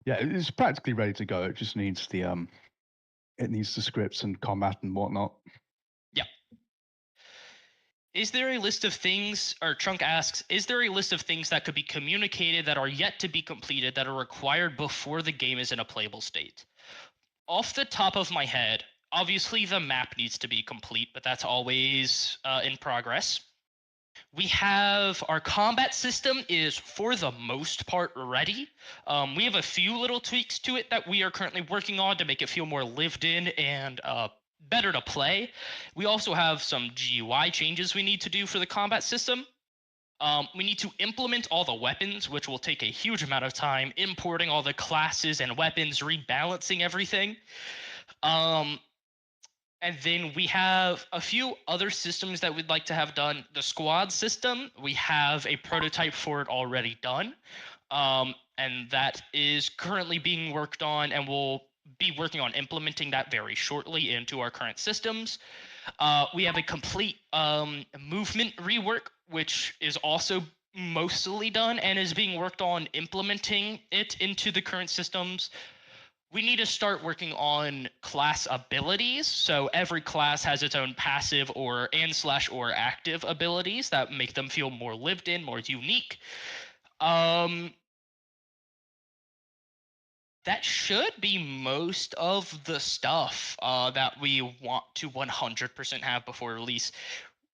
Yeah, it's practically ready to go. It just needs the scripts and combat and whatnot. Yeah. Is there a list of things, or Trunk asks, is there a list of things that could be communicated that are yet to be completed that are required before the game is in a playable state? Off the top of my head, obviously the map needs to be complete, but that's always in progress. We have our combat system is for the most part ready. We have a few little tweaks to it that we are currently working on to make it feel more lived in and better to play. We also have some GUI changes we need to do for the combat system. We need to implement all the weapons, which will take a huge amount of time, importing all the classes and weapons, rebalancing everything. Um, and then we have a few other systems that we'd like to have done. The squad system, we have a prototype for it already done. And that is currently being worked on, and we'll be working on implementing that very shortly into our current systems. We have a complete movement rework, which is also mostly done and is being worked on implementing it into the current systems. We need to start working on class abilities. So every class has its own passive or active abilities that make them feel more lived in, more unique. That should be most of the stuff that we want to 100% have before release.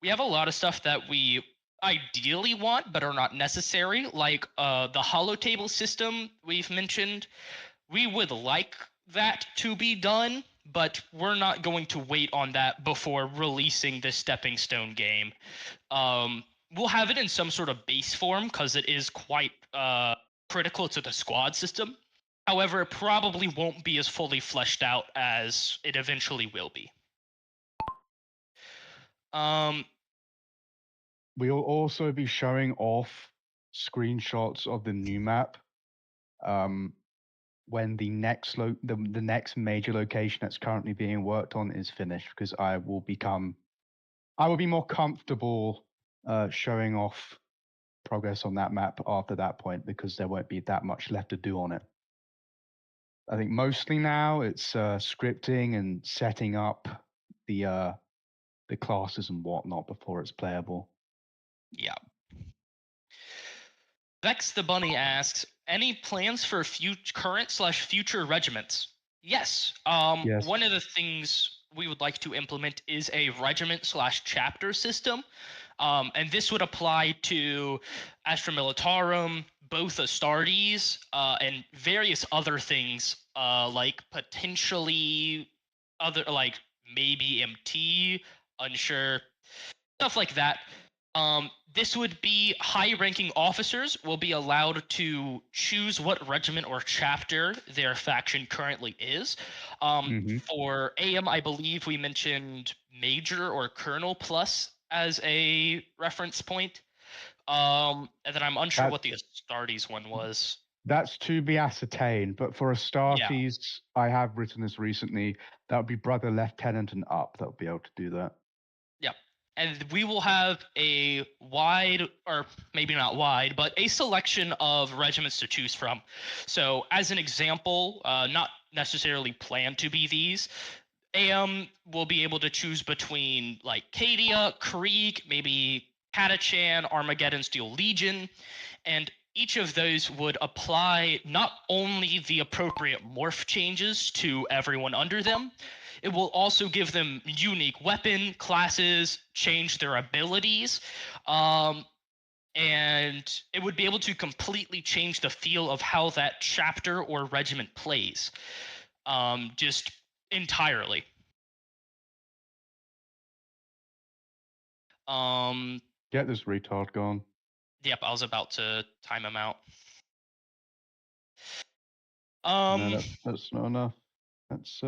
We have a lot of stuff that we ideally want but are not necessary, like the holotable system we've mentioned. We would like that to be done, but we're not going to wait on that before releasing this stepping stone game. We'll have it in some sort of base form because it is quite critical to the squad system. However, it probably won't be as fully fleshed out as it eventually will be. We'll also be showing off screenshots of the new map when the next the next major location that's currently being worked on is finished, because I will be more comfortable showing off progress on that map after that point, because there won't be that much left to do on it. I think mostly now it's scripting and setting up the classes and whatnot before it's playable. Yeah. Vex the Bunny asks, any plans for current/future regiments? Yes. Yes. One of the things we would like to implement is a regiment/chapter system. And this would apply to Astra Militarum, both Astartes, and various other things, like potentially other, like maybe MT, unsure, stuff like that. This would be high-ranking officers will be allowed to choose what regiment or chapter their faction currently is. For AM, I believe we mentioned Major or Colonel Plus as a reference point. And then I'm unsure what the Astartes one was. That's to be ascertained, but for Astartes, I have written this recently, that would be Brother Lieutenant and up that would be able to do that. Yep. And we will have a wide, or maybe not wide, but a selection of regiments to choose from. So, as an example, not necessarily planned to be these, AM will be able to choose between like Cadia, Krieg, maybe Katachan, Armageddon, Steel Legion, and each of those would apply not only the appropriate morph changes to everyone under them, it will also give them unique weapon classes, change their abilities, and it would be able to completely change the feel of how that chapter or regiment plays, just entirely. Get this retard gone. Yep, I was about to time him out. No, that's not enough. Let's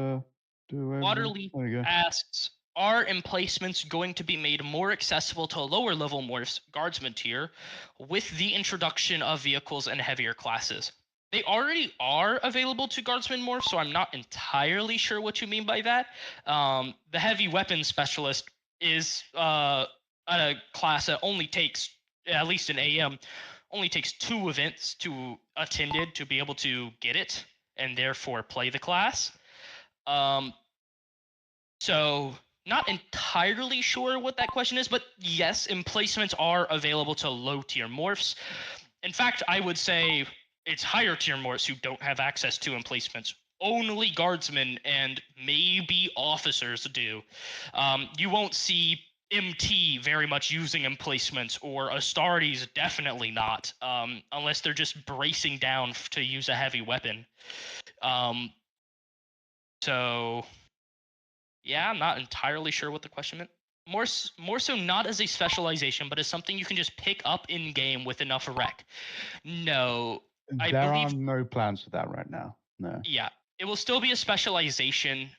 do Waterleaf asks, are emplacements going to be made more accessible to lower level morphs, guardsman tier, with the introduction of vehicles and heavier classes? They already are available to guardsman morphs, so I'm not entirely sure what you mean by that. The heavy weapons specialist is a class that only takes, at least in AM, only takes 2 events to attended to be able to get it. and therefore play the class. Um, so not entirely sure what that question is, but yes, emplacements are available to low tier morphs. In fact, I would say it's higher tier morphs who don't have access to emplacements. Only guardsmen and maybe officers do. You won't see MT very much using emplacements, or Astartes definitely not, unless they're just bracing down to use a heavy weapon. Um, so yeah, I'm not entirely sure what the question meant. More so not as a specialization, but as something you can just pick up in game with enough rec. No, I There are believe, no plans for that right now. No. yeah, it will still be a specialization.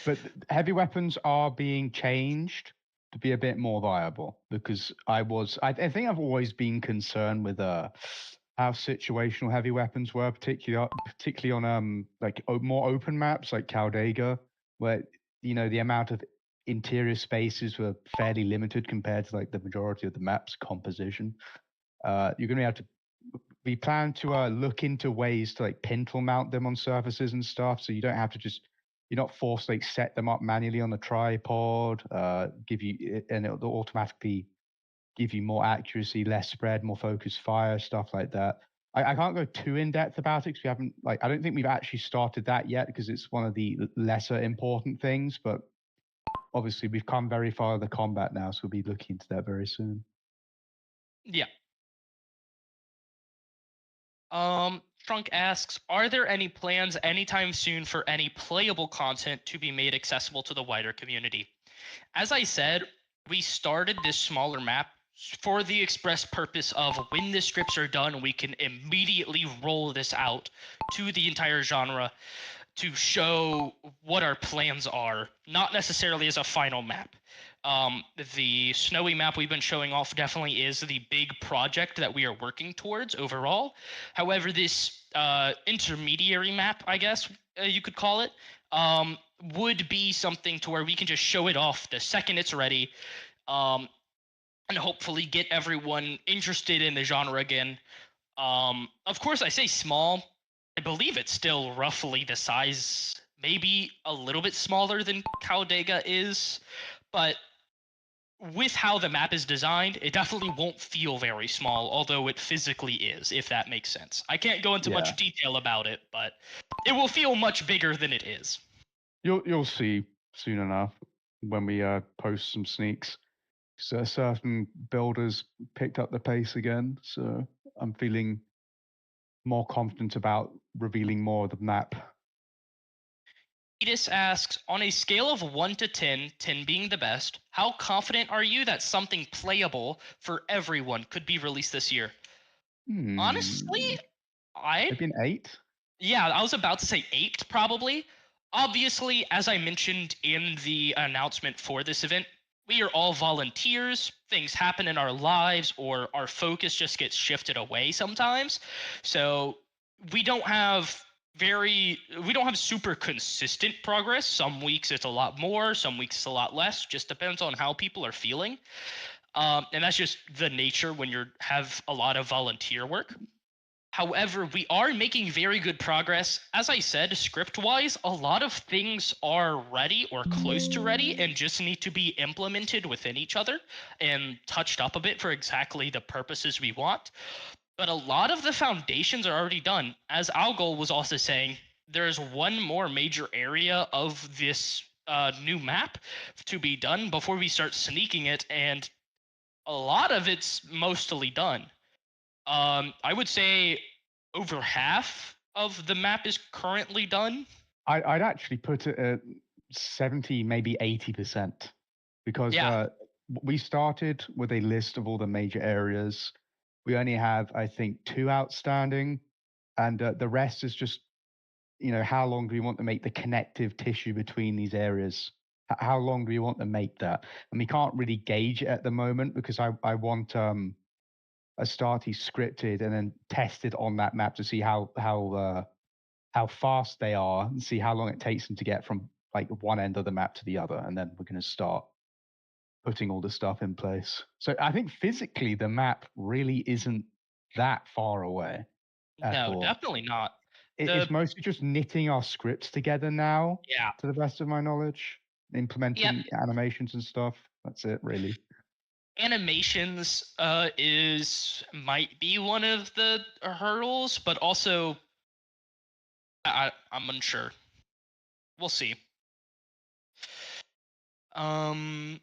But heavy weapons are being changed to be a bit more viable because I think I've always been concerned with how situational heavy weapons were, particularly on like more open maps like Caldega, where the amount of interior spaces were fairly limited compared to like the majority of the map's composition. You're going to have to we plan to look into ways to like pintle mount them on surfaces and stuff, so you don't have to you're not forced to like set them up manually on the tripod. And it'll automatically give you more accuracy, less spread, more focused fire, stuff like that. I can't go too in depth about it because we haven't I don't think we've actually started that yet because it's one of the lesser important things. But obviously we've come very far in the combat now, so we'll be looking into that very soon. Yeah. Trunk asks, are there any plans anytime soon for any playable content to be made accessible to the wider community? As I said, we started this smaller map for the express purpose of when the scripts are done, we can immediately roll this out to the entire genre to show what our plans are, not necessarily as a final map. The snowy map we've been showing off definitely is the big project that we are working towards overall. However, this intermediary map, I guess you could call it, would be something to where we can just show it off the second it's ready, um, and hopefully get everyone interested in the genre again. Of course, I say small. I believe it's still roughly the size, maybe a little bit smaller than Caldega is, but with how the map is designed, it definitely won't feel very small, although it physically is, if that makes sense. I can't go into Yeah. much detail about it, but it will feel much bigger than it is. You'll see soon enough when we post some sneaks. So certain builders picked up the pace again, so I'm feeling more confident about revealing more of the map. Edis asks, on a scale of 1 to 10, 10 being the best, how confident are you that something playable for everyone could be released this year? Honestly, Hmm. I Maybe an 8? yeah, I was about to say 8 probably. Obviously, as I mentioned in the announcement for this event, we are all volunteers. Things happen in our lives or our focus just gets shifted away sometimes. So, we don't have we don't have super consistent progress. Some weeks it's a lot more, some weeks it's a lot less. Just depends on how people are feeling. And that's just the nature when you have a lot of volunteer work. However, we are making very good progress. As I said, script wise, a lot of things are ready or close to ready and just need to be implemented within each other and touched up a bit for exactly the purposes we want. But a lot of the foundations are already done. As Algol was also saying, there's one more major area of this new map to be done before we start sneaking it, and a lot of it's mostly done. I would say over half of the map is currently done. I'd actually put it at 70, maybe 80%, because Yeah, we started with a list of all the major areas. We only have, I think, 2 outstanding, and the rest is just how long do we want to make the connective tissue between these areas? How long do we want to make that? And we can't really gauge it at the moment because I want Astarte scripted and then tested on that map to see how fast they are and see how long it takes them to get from like one end of the map to the other, and then we're going to start putting all the stuff in place. So I think physically the map really isn't that far away at no, all. definitely not. It's mostly just knitting our scripts together now, Yeah. to the best of my knowledge, Yep. implementing animations and stuff. That's it, really. Animations is might be one of the hurdles, but also I'm unsure. We'll see. Um,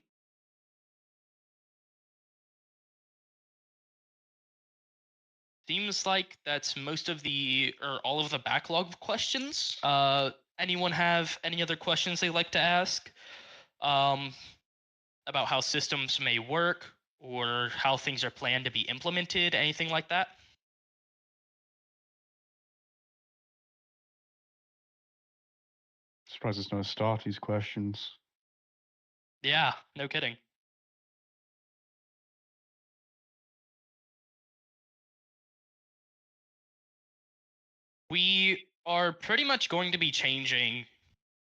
Seems like that's most of the or all of the backlog questions. Anyone have any other questions they like to ask? Um, about how systems may work or how things are planned to be implemented, anything like that? Surprised there's no Astartes questions. Yeah, no kidding. We are pretty much going to be changing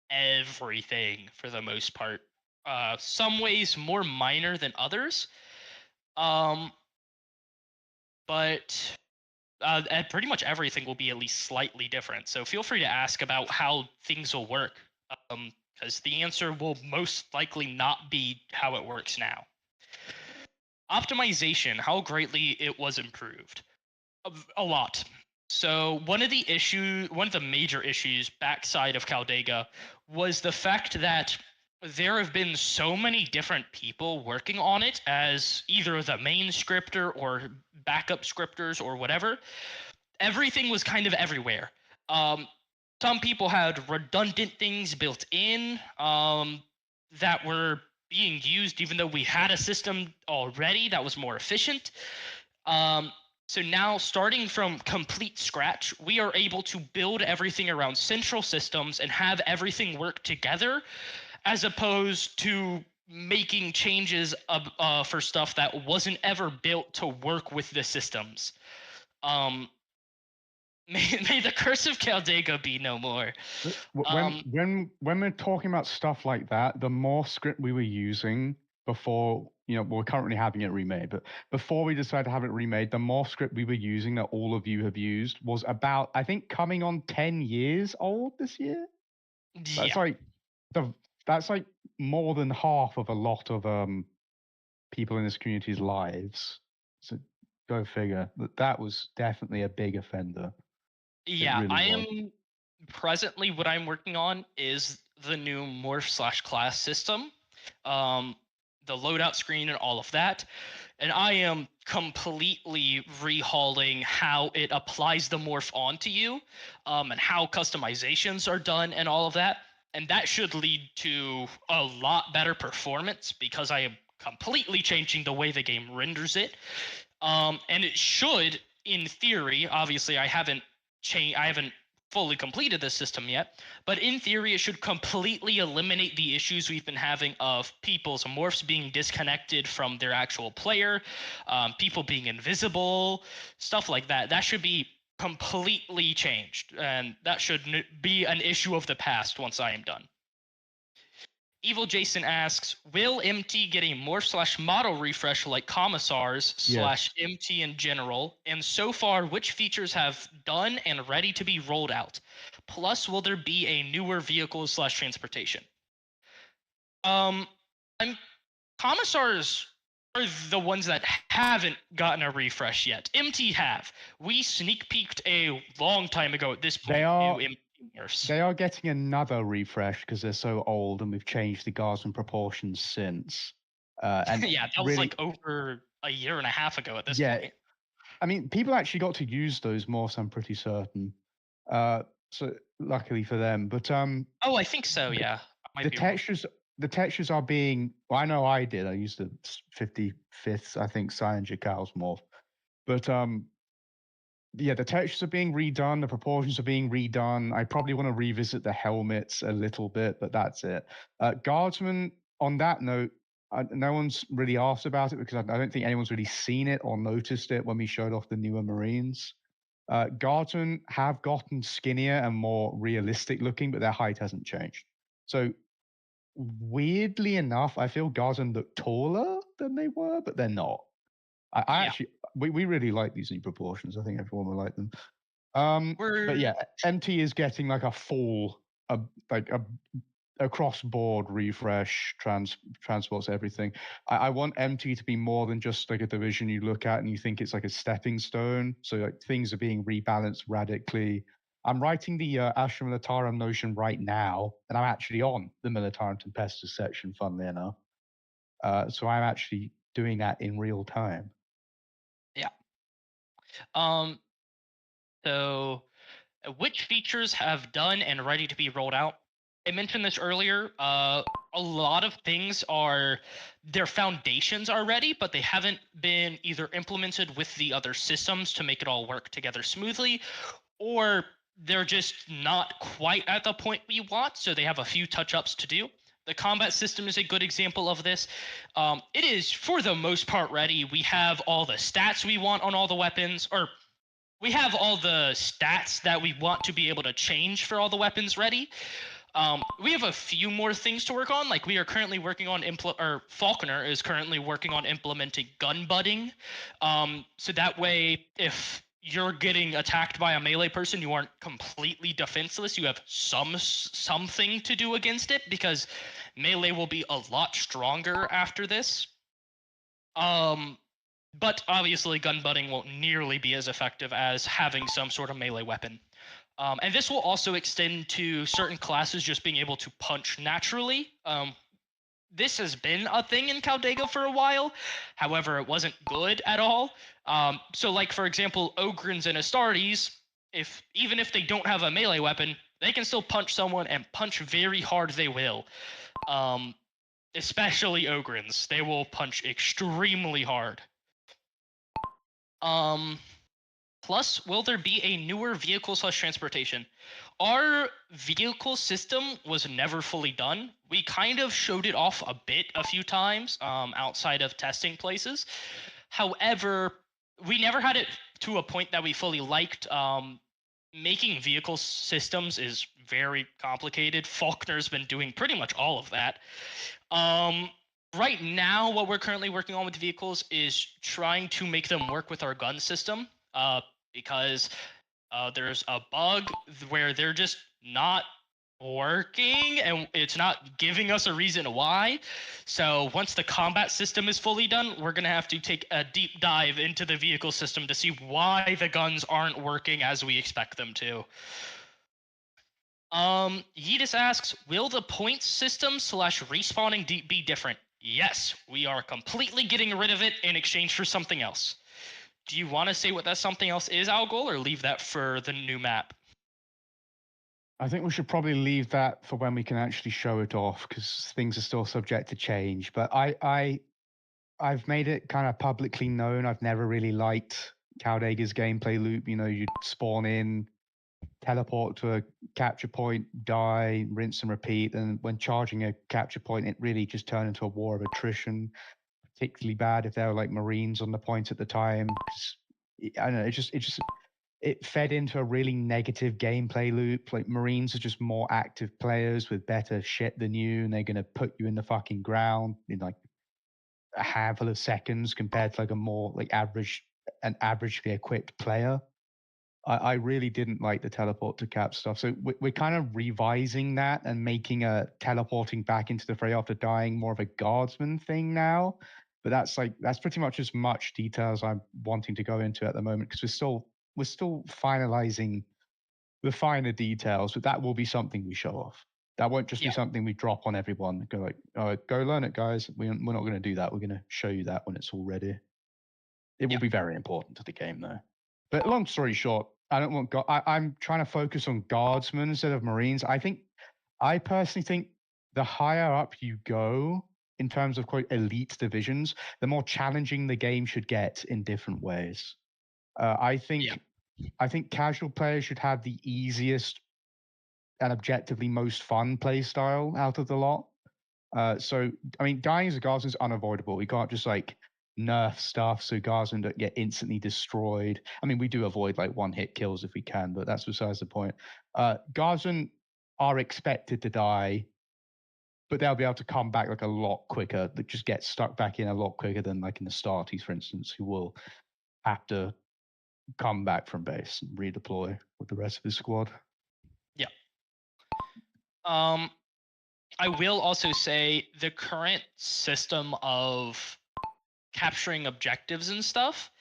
everything for the most part. Some ways more minor than others. Um, but and pretty much everything will be at least slightly different. So feel free to ask about how things will work, because the answer will most likely not be how it works now. Optimization, how greatly it was improved. A lot. So one of the major issues backside of Caldega was the fact that there have been so many different people working on it as either the main scripter or backup scripters or whatever. Everything was kind of everywhere. Um, some people had redundant things built in that were being used even though we had a system already that was more efficient. Um, so now, starting from complete scratch, we are able to build everything around central systems and have everything work together, as opposed to making changes for stuff that wasn't ever built to work with the systems. Um, may the curse of Caldega be no more. When we're talking about stuff like that, the more script we were using before, we're currently having it remade, but before we decided to have it remade, the more script we were using that all of you have used was about, I think, coming on 10 years old this year. That's Yeah, like that's like more than half of a lot of people in this community's lives. So go figure. That was definitely a big offender. It yeah. really I was. am presently what I'm working on is the new morph slash class system, um, the loadout screen, and all of that. And I am completely rehauling how it applies the morph onto you, and how customizations are done, and all of that. And that should lead to a lot better performance because I am completely changing the way the game renders it. And it should, in theory, obviously, I haven't fully completed this system yet, but in theory, it should completely eliminate the issues we've been having of people's morphs being disconnected from their actual player, people being invisible, stuff like that. That should be completely changed, and that should be an issue of the past once I am done. Evil Jason asks, will MT get a morph slash model refresh like Commissars slash Yes. MT in general? And so far, which features have done and ready to be rolled out? Plus, will there be a newer vehicle slash transportation? Um, I'm Commissars are the ones that haven't gotten a refresh yet. MT have. We sneak peeked a long time ago at this They point. are New MT morphs. they are getting another refresh because they're so old, and we've changed the guards and proportions since. And Yeah, that was really, like over a year and a half ago at this yeah, point. I mean, people actually got to use those morphs, I'm pretty certain. Uh, so luckily for them, but Oh, I think so. the, Yeah, I might the be wrong. textures are being. Well, I know I did. I used the 55th, I think, Cylinder Cows morph, but yeah, the textures are being redone, the proportions are being redone. I probably want to revisit the helmets a little bit, but that's it. Guardsmen, on that note, no one's really asked about it because I don't think anyone's really seen it or noticed it when we showed off the newer Marines. Guardsmen have gotten skinnier and more realistic looking, but their height hasn't changed. So weirdly enough, I feel Guardsmen look taller than they were, but they're not. I Yeah, actually, we really like these new proportions. I think everyone will like them. But yeah, MT is getting like a full, like a cross board refresh, transports everything. I want MT to be more than just like a division you look at and you think it's like a stepping stone. So like things are being rebalanced radically. I'm writing the Astra Militarum notion right now, and I'm actually on the Militarum Tempestus section, funnily enough. So I'm actually doing that in real time. Yeah. Um. So, which features have done and ready to be rolled out? I mentioned this earlier. A lot of things are their foundations are ready, but they haven't been either implemented with the other systems to make it all work together smoothly, or they're just not quite at the point we want, so they have a few touch ups to do. The combat system is a good example of this. It is, for the most part, ready. We have all the stats we want on all the weapons, or we have all the stats that we want to be able to change for all the weapons ready. We have a few more things to work on. Like we are currently working on or Falconer is currently working on implementing gun butting. So that way, if you're getting attacked by a melee person, you aren't completely defenseless. You have something to do against it because melee will be a lot stronger after this. But obviously, gun butting won't nearly be as effective as having some sort of melee weapon. And this will also extend to certain classes just being able to punch naturally. This has been a thing in Caldega for a while. However, it wasn't good at all. So, like for example, Ogrins and Astartes, even if they don't have a melee weapon, they can still punch someone and punch very hard. They will. Especially Ogrins, they will punch extremely hard. Plus, will there be a newer vehicle / transportation? Our vehicle system was never fully done. We kind of showed it off a bit a few times outside of testing places. However, we never had it to a point that we fully liked. Making vehicle systems is very complicated. Faulkner's been doing pretty much all of that. Right now, what we're currently working on with vehicles is trying to make them work with our gun system. Because there's a bug where they're just not working and it's not giving us a reason why. So once the combat system is fully done, we're going to have to take a deep dive into the vehicle system to see why the guns aren't working as we expect them to. Yeetus asks, will the points system / respawning be different? Yes, we are completely getting rid of it in exchange for something else. Do you want to say what that something else is, Algol, or leave that for the new map? I think we should probably leave that for when we can actually show it off because things are still subject to change. But I've made it kind of publicly known. I've never really liked Caldega's gameplay loop. You know, you spawn in, teleport to a capture point, die, rinse and repeat. And when charging a capture point, it really just turned into a war of attrition. Particularly bad if there were like Marines on the point at the time. I don't know. It fed into a really negative gameplay loop. Like Marines are just more active players with better shit than you, and they're gonna put you in the fucking ground in like a handful of seconds compared to like a more like an averagely equipped player. I really didn't like the teleport to cap stuff. So we're kind of revising that and making a teleporting back into the fray after dying more of a guardsman thing now. But that's pretty much as much detail as I'm wanting to go into at the moment because we're still finalizing the finer details. But that will be something we show off. That won't just be something we drop on everyone. Go like, go learn it, guys. We're not going to do that. We're going to show you that when it's all ready. It will be very important to the game, though. But long story short, I don't want. I'm trying to focus on guardsmen instead of marines. I personally think the higher up you go in terms of quote elite divisions, the more challenging the game should get in different ways. I think casual players should have the easiest and objectively most fun play style out of the lot. So I mean, dying as a guardsman is unavoidable. We can't just like nerf stuff so guardsmen don't get instantly destroyed. I mean, we do avoid like one hit kills if we can, but that's besides the point. Guardsmen are expected to die, but they'll be able to come back like a lot quicker. They just get stuck back in a lot quicker than like in the Starties, for instance, who will have to come back from base and redeploy with the rest of his squad. Yeah. I will also say the current system of capturing objectives and stuff,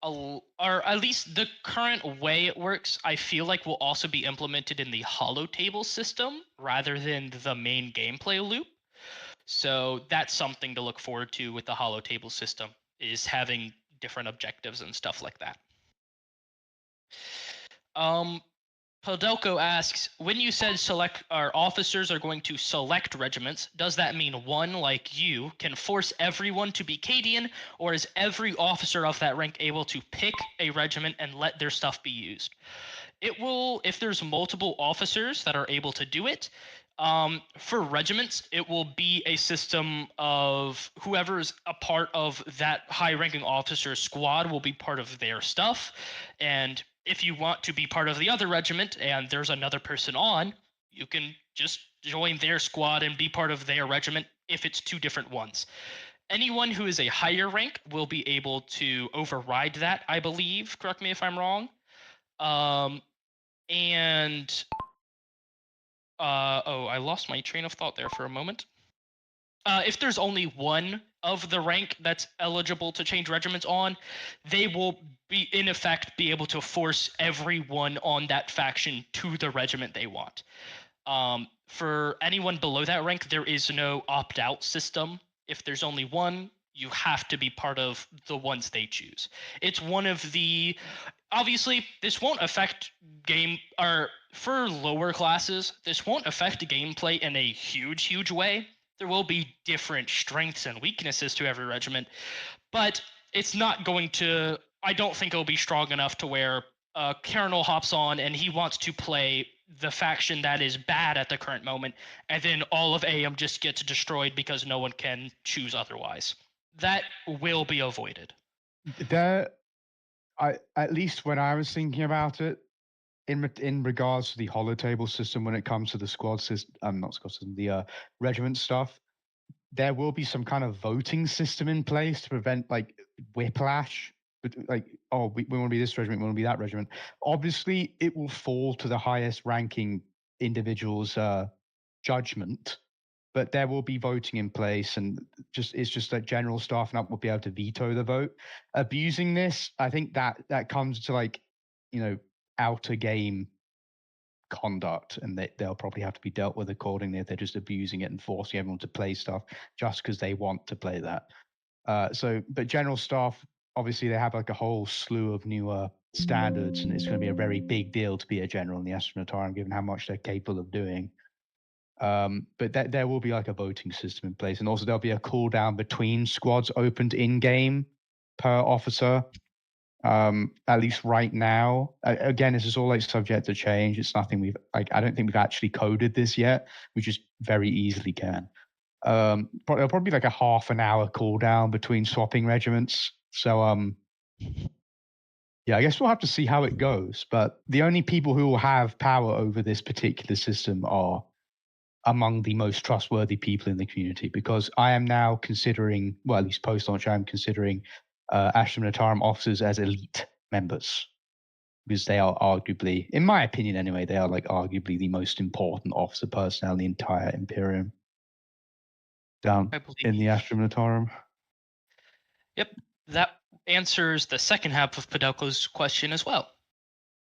or at least the current way it works, I feel like will also be implemented in the holotable system rather than the main gameplay loop. So that's something to look forward to with the holotable system, is having different objectives and stuff like that. Podelko asks, when you said select our officers are going to select regiments, does that mean one, like you, can force everyone to be Cadian, or is every officer of that rank able to pick a regiment and let their stuff be used? It will, if there's multiple officers that are able to do it, for regiments, it will be a system of whoever's a part of that high-ranking officer's squad will be part of their stuff, and if you want to be part of the other regiment and there's another person on, you can just join their squad and be part of their regiment if it's two different ones. Anyone who is a higher rank will be able to override that, I believe. Correct me if I'm wrong. I lost my train of thought there for a moment. If there's only one of the rank that's eligible to change regiments on, they will be in effect be able to force everyone on that faction to the regiment they want. For anyone below that rank, there is no opt-out system. If there's only one, you have to be part of the ones they choose. It's one of the obviously this won't affect game or for lower classes, this won't affect gameplay in a huge way. There will be different strengths and weaknesses to every regiment, but it's not going to, I don't think it'll be strong enough to where Colonel hops on and he wants to play the faction that is bad at the current moment, and then all of AM just gets destroyed because no one can choose otherwise. That will be avoided. At least when I was thinking about it, in regards to the holotable system, when it comes to the squad system, not squad system, the regiment stuff, there will be some kind of voting system in place to prevent like whiplash. But like, oh, we want to be this regiment, we want to be that regiment. Obviously, it will fall to the highest ranking individual's judgment, but there will be voting in place, and it's just that general staff and up will be able to veto the vote. Abusing this, I think that comes to like, outer game conduct, and they'll probably have to be dealt with accordingly if they're just abusing it and forcing everyone to play stuff just because they want to play that. But general staff, obviously, they have like a whole slew of newer standards, and it's going to be a very big deal to be a general in the Astra Militarum, given how much they're capable of doing. But there will be like a voting system in place, and also there'll be a cooldown between squads opened in game per officer. At least right now, again, this is all like subject to change. It's nothing we've like. I don't think we've actually coded this yet. We just very easily can. There'll probably be like a half an hour cooldown between swapping regiments. So yeah, I guess we'll have to see how it goes. But the only people who will have power over this particular system are among the most trustworthy people in the community, because I am now considering, well, at least post-launch, I'm considering Astra Militarum officers as elite members, because they are arguably, in my opinion anyway, they are like arguably the most important officer personnel in the entire Imperium down in the Astra Militarum. Yep, that answers the second half of Podelko's question as well.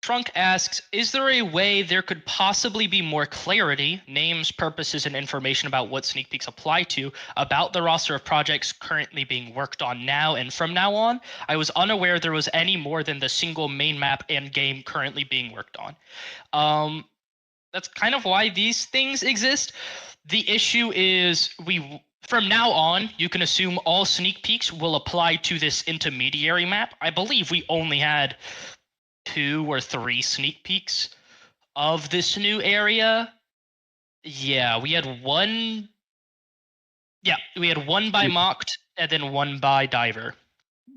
Trunk asks, is there a way there could possibly be more clarity, names, purposes, and information about what sneak peeks apply to, about the roster of projects currently being worked on now and from now on? I was unaware there was any more than the single main map and game currently being worked on. That's kind of why these things exist. The issue is from now on, you can assume all sneak peeks will apply to this intermediary map. I believe we only had 2 or 3 sneak peeks of this new area. Yeah, we had one. Yeah, we had one by Mocked and then one by Diver.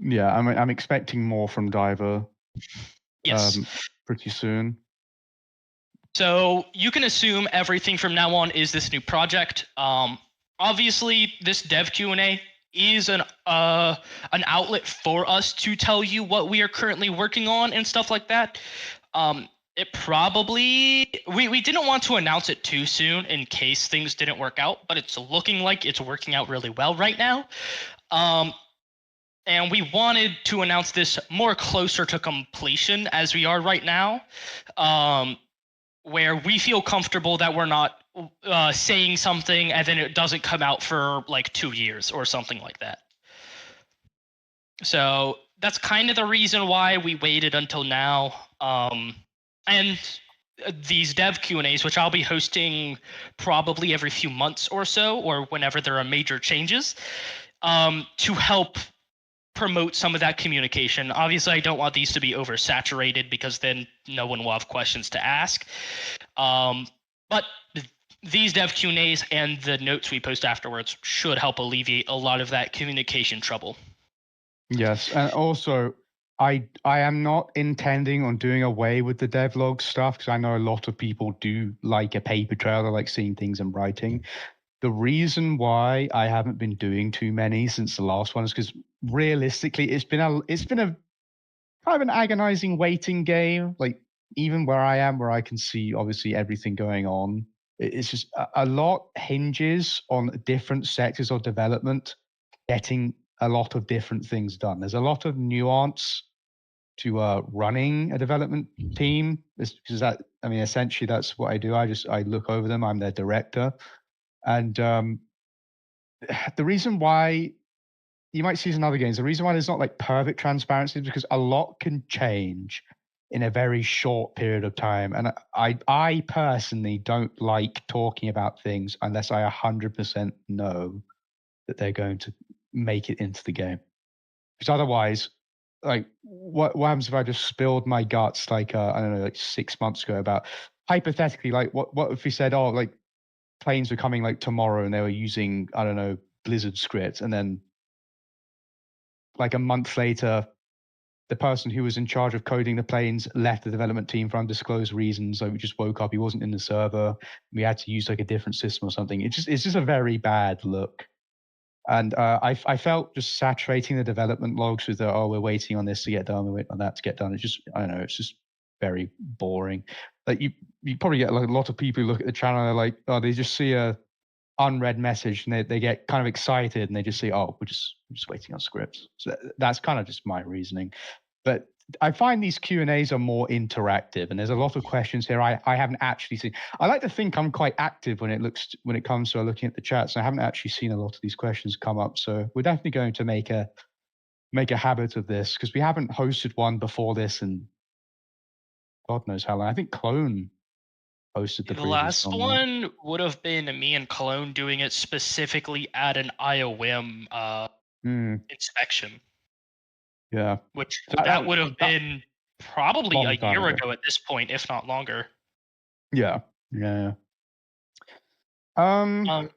Yeah, I'm expecting more from Diver. Yes. Pretty soon. So you can assume everything from now on is this new project. Obviously, this dev Q&A is an outlet for us to tell you what we are currently working on and stuff like that. It probably we didn't want to announce it too soon in case things didn't work out, but it's looking like it's working out really well right now. And we wanted to announce this more closer to completion as we are right now, where we feel comfortable that we're not saying something and then it doesn't come out for like 2 years or something like that. So that's kind of the reason why we waited until now. And these dev Q&As, which I'll be hosting probably every few months or so, or whenever there are major changes, to help promote some of that communication. Obviously, I don't want these to be oversaturated because then no one will have questions to ask. But these dev Q&As and the notes we post afterwards should help alleviate a lot of that communication trouble. Yes, and also I am not intending on doing away with the devlog stuff because I know a lot of people do like a paper trail. They like seeing things in writing. The reason why I haven't been doing too many since the last one is because realistically, it's been a kind of an agonizing waiting game. Like even where I am, where I can see obviously everything going on, it's just a lot hinges on different sectors of development getting a lot of different things done. There's a lot of nuance to running a development team. Because that, I mean, essentially that's what I do. I look over them. I'm their director, and the reason why you might see this in other games, the reason why there's not like perfect transparency is because a lot can change in a very short period of time. And I personally don't like talking about things unless I 100% know that they're going to make it into the game. Because otherwise, like, what happens if I just spilled my guts like I don't know, like 6 months ago about hypothetically, like what if we said, oh, like planes were coming like tomorrow and they were using I don't know Blizzard scripts, and then like a month later, the person who was in charge of coding the planes left the development team for undisclosed reasons. So we just woke up, he wasn't in the server. We had to use like a different system or something. It's just a very bad look. And I felt just saturating the development logs with the, oh, we're waiting on this to get done, we're waiting on that to get done. It's just, I don't know, it's just very boring. Like you probably get like a lot of people who look at the channel and they're like, oh, they just see a unread message and they get kind of excited and they just say, oh, we're just waiting on scripts. So that's kind of just my reasoning. But I find these Q&As are more interactive, and there's a lot of questions here I haven't actually seen. I like to think I'm quite active when it comes to looking at the chats. I haven't actually seen a lot of these questions come up, so we're definitely going to make a habit of this because we haven't hosted one before this, and God knows how long. I think Clone hosted the The previous last one. Right? one would have been me and Clone doing it specifically at an IOM inspection, Yeah, which so that would have been probably a long time year ago. ago at this point, if not longer. Yeah, yeah. Um, Um,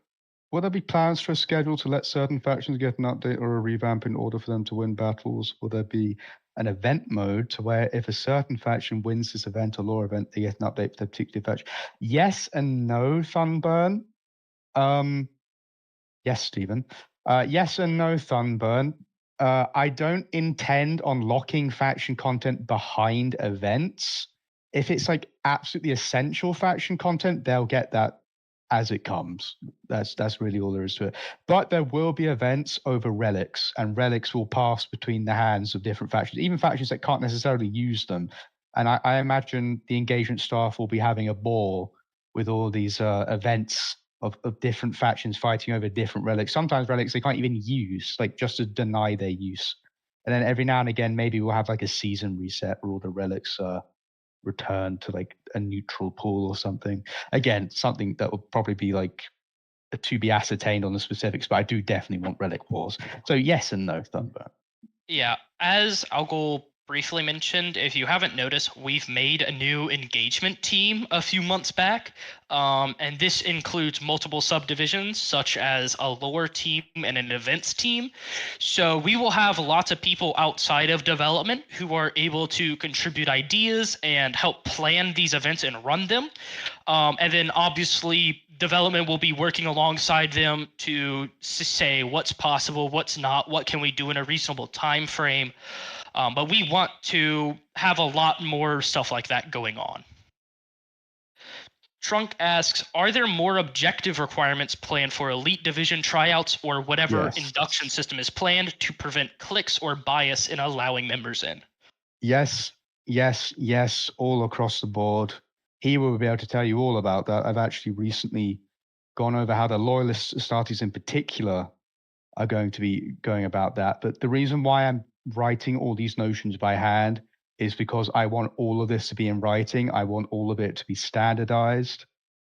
Will there be plans for a schedule to let certain factions get an update or a revamp in order for them to win battles? Will there be an event mode to where if a certain faction wins this event or lore event, they get an update for their particular faction? Yes and no, Thunburn. Yes, Stephen. Yes and no, Thunburn. I don't intend on locking faction content behind events. If it's like absolutely essential faction content, they'll get that as it comes. That's really all there is to it. But there will be events over relics, and relics will pass between the hands of different factions, even factions that can't necessarily use them. And I imagine the engagement staff will be having a ball with all these events of different factions fighting over different relics. Sometimes relics they can't even use, like just to deny their use. And then every now and again, maybe we'll have like a season reset where all the relics return to like a neutral pool or something. Again, something that will probably be like to be ascertained on the specifics, but I do definitely want relic wars. So yes and no, Thunder. yeah, as I'll go briefly mentioned, if you haven't noticed, we've made a new engagement team a few months back. And this includes multiple subdivisions, such as a lore team and an events team. So we will have lots of people outside of development who are able to contribute ideas and help plan these events and run them. And then obviously development will be working alongside them to say what's possible, what's not, what can we do in a reasonable time frame. But we want to have a lot more stuff like that going on. Trunk asks, are there more objective requirements planned for elite division tryouts or whatever Yes. induction system is planned to prevent clicks or bias in allowing members in? Yes, yes, all across the board. He will be able to tell you all about that. I've actually recently gone over how the loyalist Astartes in particular are going to be going about that. But the reason why I'm writing all these notions by hand is because I want all of this to be in writing. I want all of it to be standardized.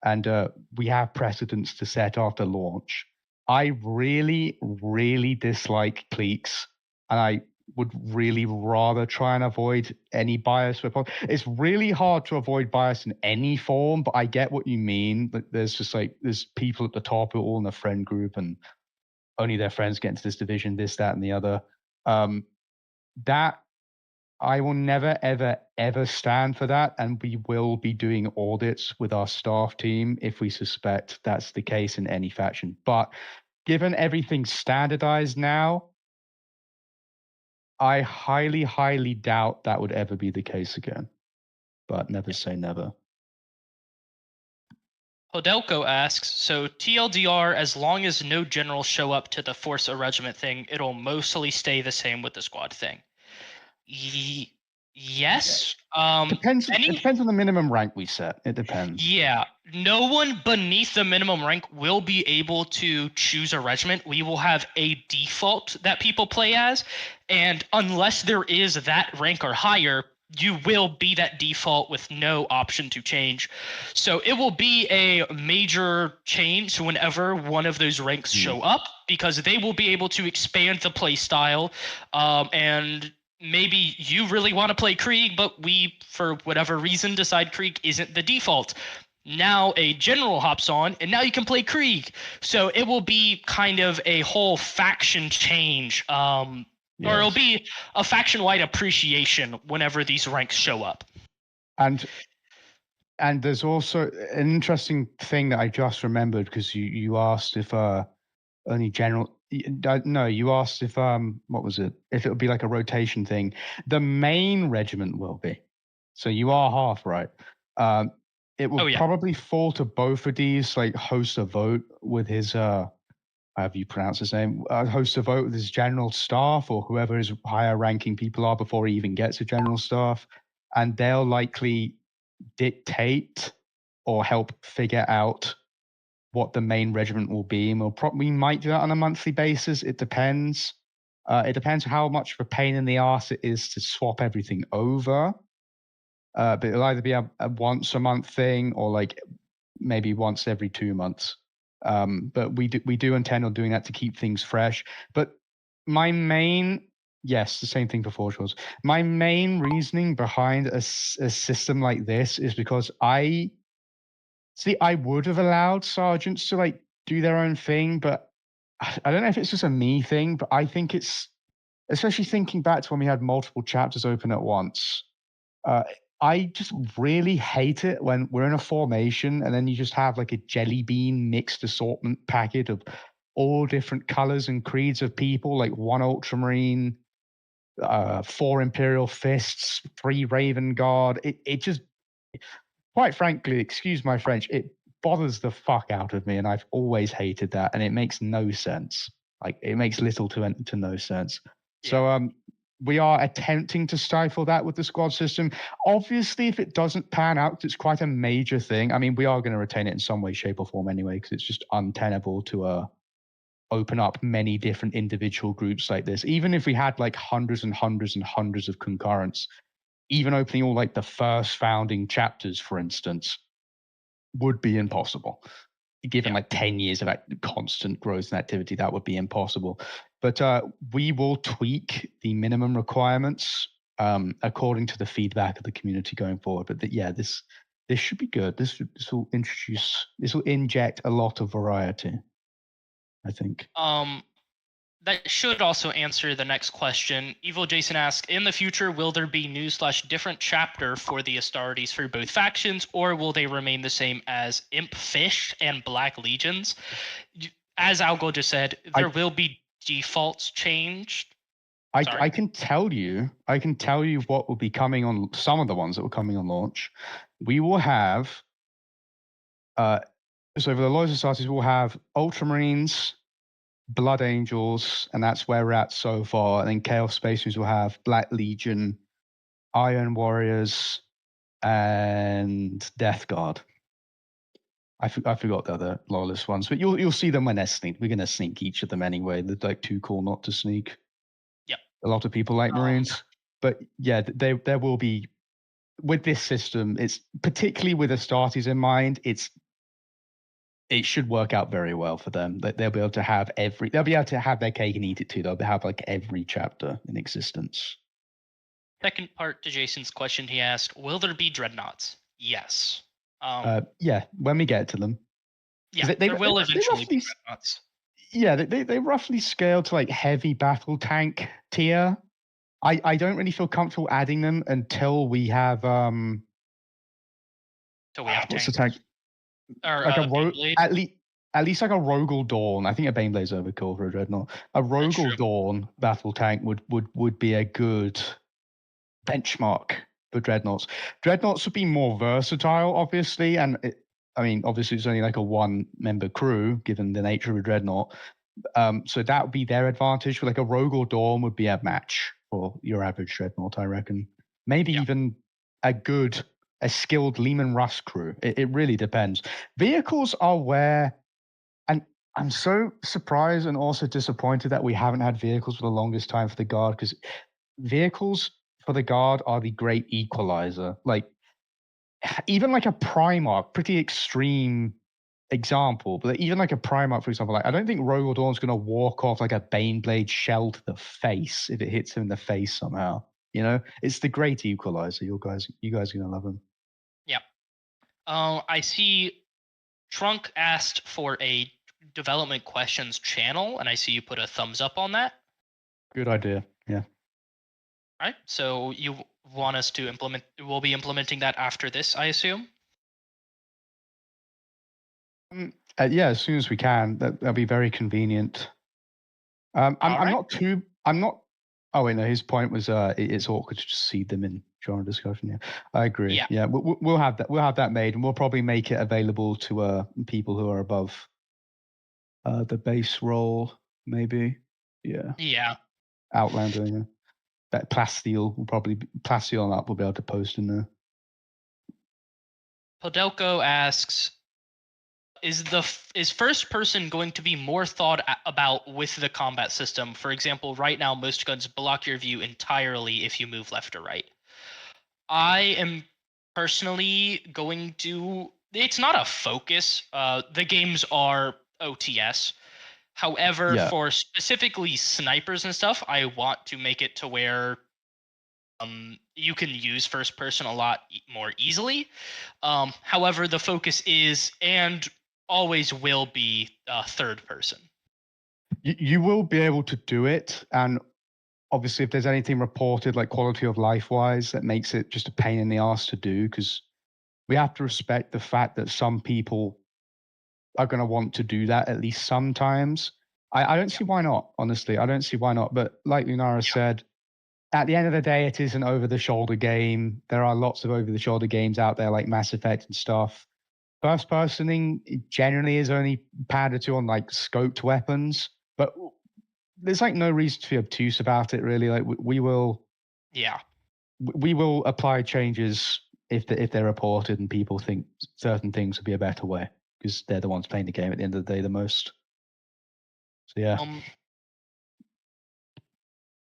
And we have precedents to set after launch. I really, really dislike cliques, and I would really rather try and avoid any bias. It's really hard to avoid bias in any form, but I get what you mean. But there's people at the top who are all in a friend group, and only their friends get into this division, this, that, and the other. That I will never, ever, ever stand for that. And we will be doing audits with our staff team if we suspect that's the case in any faction. But given everything's standardized now, I highly, highly doubt that would ever be the case again. But never say never. Hodelko asks, so TLDR, as long as no generals show up to the force a regiment thing, it'll mostly stay the same with the squad thing. Yes. Depends. It depends on the minimum rank we set. It depends. Yeah. No one beneath the minimum rank will be able to choose a regiment. We will have a default that people play as. And unless there is that rank or higher, you will be that default with no option to change. So it will be a major change whenever one of those ranks show up, because they will be able to expand the play style. And maybe you really want to play Krieg, but we, for whatever reason, decide Krieg isn't the default. Now a general hops on, and now you can play Krieg. So it will be kind of a whole faction change. Or it'll be a faction-wide appreciation whenever these ranks show up. And there's also an interesting thing that I just remembered, because you asked if only general. No, you asked if what was it? If it would be like a rotation thing. The main regiment will be. So you are half right. It will probably fall to both of these, like host a vote with his however you pronounce his name, host a vote with his general staff or whoever his higher ranking people are before he even gets a general staff, and they'll likely dictate or help figure out what the main regiment will be. And we might do that on a monthly basis. It depends. It depends how much of a pain in the ass it is to swap everything over. But it'll either be a once a month thing or like maybe once every 2 months. But we do intend on doing that to keep things fresh. But my main, yes, the same thing for Forge. My main reasoning behind a system like this is because I would have allowed sergeants to like do their own thing, but I don't know if it's just a me thing, but I think it's, especially thinking back to when we had multiple chapters open at once. I just really hate it when we're in a formation and then you just have like a jelly bean mixed assortment packet of all different colors and creeds of people, like 1 Ultramarine, 4 Imperial Fists, 3 Raven Guard. It just, quite frankly, excuse my French, it bothers the fuck out of me, and I've always hated that, and it makes no sense. Like, it makes little to no sense. Yeah. So we are attempting to stifle that with the squad system. Obviously, if it doesn't pan out, it's quite a major thing. I mean, we are going to retain it in some way, shape, or form anyway, because it's just untenable to open up many different individual groups like this. Even if we had like hundreds and hundreds and hundreds of concurrents, even opening all like the first founding chapters, for instance, would be impossible. Given like 10 years of constant growth and activity, that would be impossible. But we will tweak the minimum requirements according to the feedback of the community going forward. But yeah, this should be good. This will inject a lot of variety, I think. That should also answer the next question. Evil Jason asks, in the future, will there be new/different chapter for the Astartes for both factions, or will they remain the same as Imp Fish and Black Legions? As Algo just said, there will be defaults changed. I can tell you what will be coming on some of the ones that were coming on launch. We will have so for the Loyal Astartes, we'll have Ultramarines, Blood Angels, and that's where we're at so far. And then Chaos Spaces will have Black Legion, Iron Warriors, and Death Guard. I forgot the other Loyalist ones, but you'll see them when they're sneak. We're gonna sneak each of them anyway. They're like too cool not to sneak. Yep. A lot of people like Marines, but yeah, there will be with this system. It's particularly with Astartes in mind. It should work out very well for them. That they'll be able to have they'll be able to have their cake and eat it too. They'll have like every chapter in existence. Second part to Jason's question, he asked, will there be dreadnoughts? Yes. Yeah, when we get to them. Yeah, there will eventually be dreadnoughts. Yeah, they roughly scale to like heavy battle tank tier. I don't really feel comfortable adding them until we have Till we have what's tanks. the tank? Or like at least like a Rogel Dawn. I think a Baneblade's overkill for a Dreadnought. A Rogel Dawn battle tank would be a good benchmark for Dreadnoughts. Dreadnoughts would be more versatile, obviously, and obviously it's only like a one-member crew given the nature of a Dreadnought. So that would be their advantage. Like a Rogel Dawn would be a match for your average Dreadnought, I reckon. Maybe even a skilled Lehman Russ crew. It really depends. Vehicles are where, and I'm so surprised and also disappointed that we haven't had vehicles for the longest time for the Guard, because vehicles for the Guard are the great equalizer. Like, even like a Primarch, pretty extreme example, but even like a Primarch, for example, like I don't think Rogel Dawn's going to walk off like a Baneblade shell to the face if it hits him in the face somehow. You know, it's the great equalizer. You guys are gonna love him. Yeah. I see Trunk asked for a development questions channel, and I see you put a thumbs up on that. Good idea. Yeah. All right. So you want us to implement? We'll be implementing that after this, I assume. Yeah, as soon as we can. That'll be very convenient. I'm not. Oh wait, no. His point was it's awkward to just see them in genre discussion. Yeah, I agree. Yeah, we'll have that. We'll have that made, and we'll probably make it available to people who are above the base role, maybe. Yeah. Yeah. Outlander. Yeah. That Plasteel will probably Plasteel and up. We'll be able to post in there. Podelko asks, is first person going to be more thought about with the combat system? For example, right now most guns block your view entirely if you move left or right. I am personally going to, it's not a focus. The games are OTS. However, for specifically snipers and stuff, I want to make it to where you can use first person a lot more easily. However, the focus is and always will be third person. You will be able to do it, and obviously if there's anything reported like quality of life wise that makes it just a pain in the ass to do, because we have to respect the fact that some people are going to want to do that at least sometimes. I don't see why not, honestly. I don't see why not. But like Lunara said, at the end of the day, it is an over-the-shoulder game. There are lots of over-the-shoulder games out there like Mass Effect and stuff. First personing generally is only padded to on like scoped weapons, but there's like no reason to be obtuse about it, really. Like we will apply changes if they're reported and people think certain things would be a better way, because they're the ones playing the game at the end of the day the most. So yeah.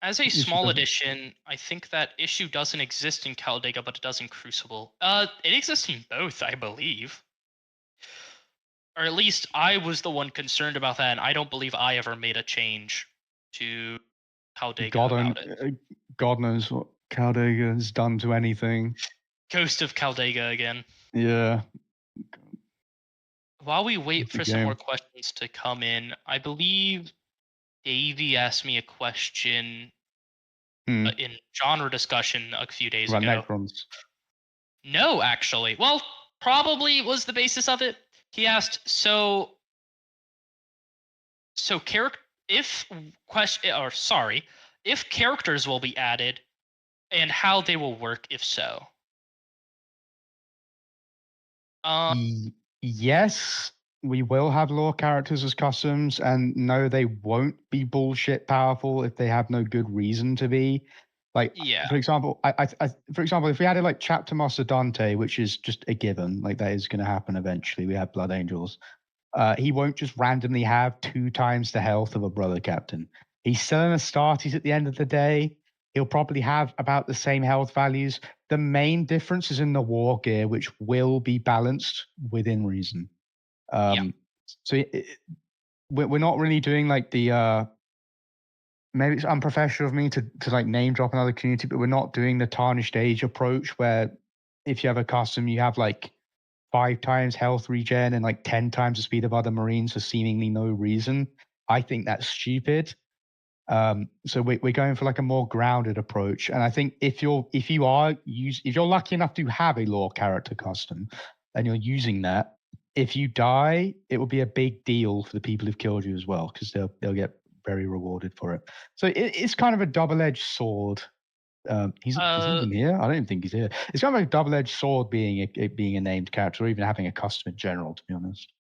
As a small addition, I think that issue doesn't exist in Caldega, but it does in Crucible. It exists in both, I believe. Or at least I was the one concerned about that, and I don't believe I ever made a change to Caldega about it. God knows what. Caldega has done to anything. Ghost of Caldega again. Yeah. While we wait It's a for some more game. questions to come in, I believe Davey asked me a question Hmm. in genre discussion a few days About ago. Necrons. No, actually. Well, probably was the basis of it. He asked, so character if question or sorry, if characters will be added and how they will work if so. Um Yes, we will have lore characters as customs, and no, they won't be bullshit powerful if they have no good reason to be. Like, yeah. for example, for example, if we added like Chapter Master Dante, which is just a given, like that is going to happen eventually. We have Blood Angels. He won't just randomly have 2 times the health of a brother captain. He's still in Astartes at the end of the day. He'll probably have about the same health values. The main difference is in the war gear, which will be balanced within reason. Yeah. So we're not really doing like the maybe it's unprofessional of me to like name drop another community, but we're not doing the tarnished age approach where if you have a custom, you have like 5 times health regen and like 10 times the speed of other Marines for seemingly no reason. I think that's stupid. So we're going for like a more grounded approach. And I think if you're lucky enough to have a lore character custom and you're using that, if you die, it will be a big deal for the people who've killed you as well, because they'll get very rewarded for it. So it's kind of a double-edged sword. Is he Uh even here? I don't even think he's here. It's kind of like a double-edged sword being a named character, or even having a custom in general, to be honest.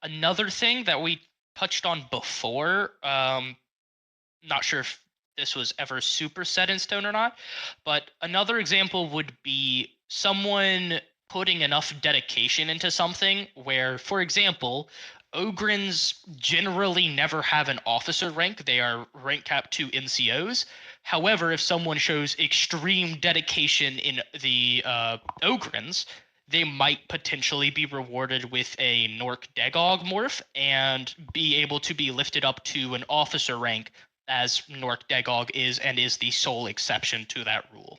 Another thing that we touched on before, not sure if this was ever super set in stone or not, but another example would be someone putting enough dedication into something where, for example, Ogrins generally never have an officer rank. They are rank capped to NCOs. However, if someone shows extreme dedication in the Ogrins, they might potentially be rewarded with a Nork Dagog morph and be able to be lifted up to an officer rank, as Nork Dagog is and is the sole exception to that rule.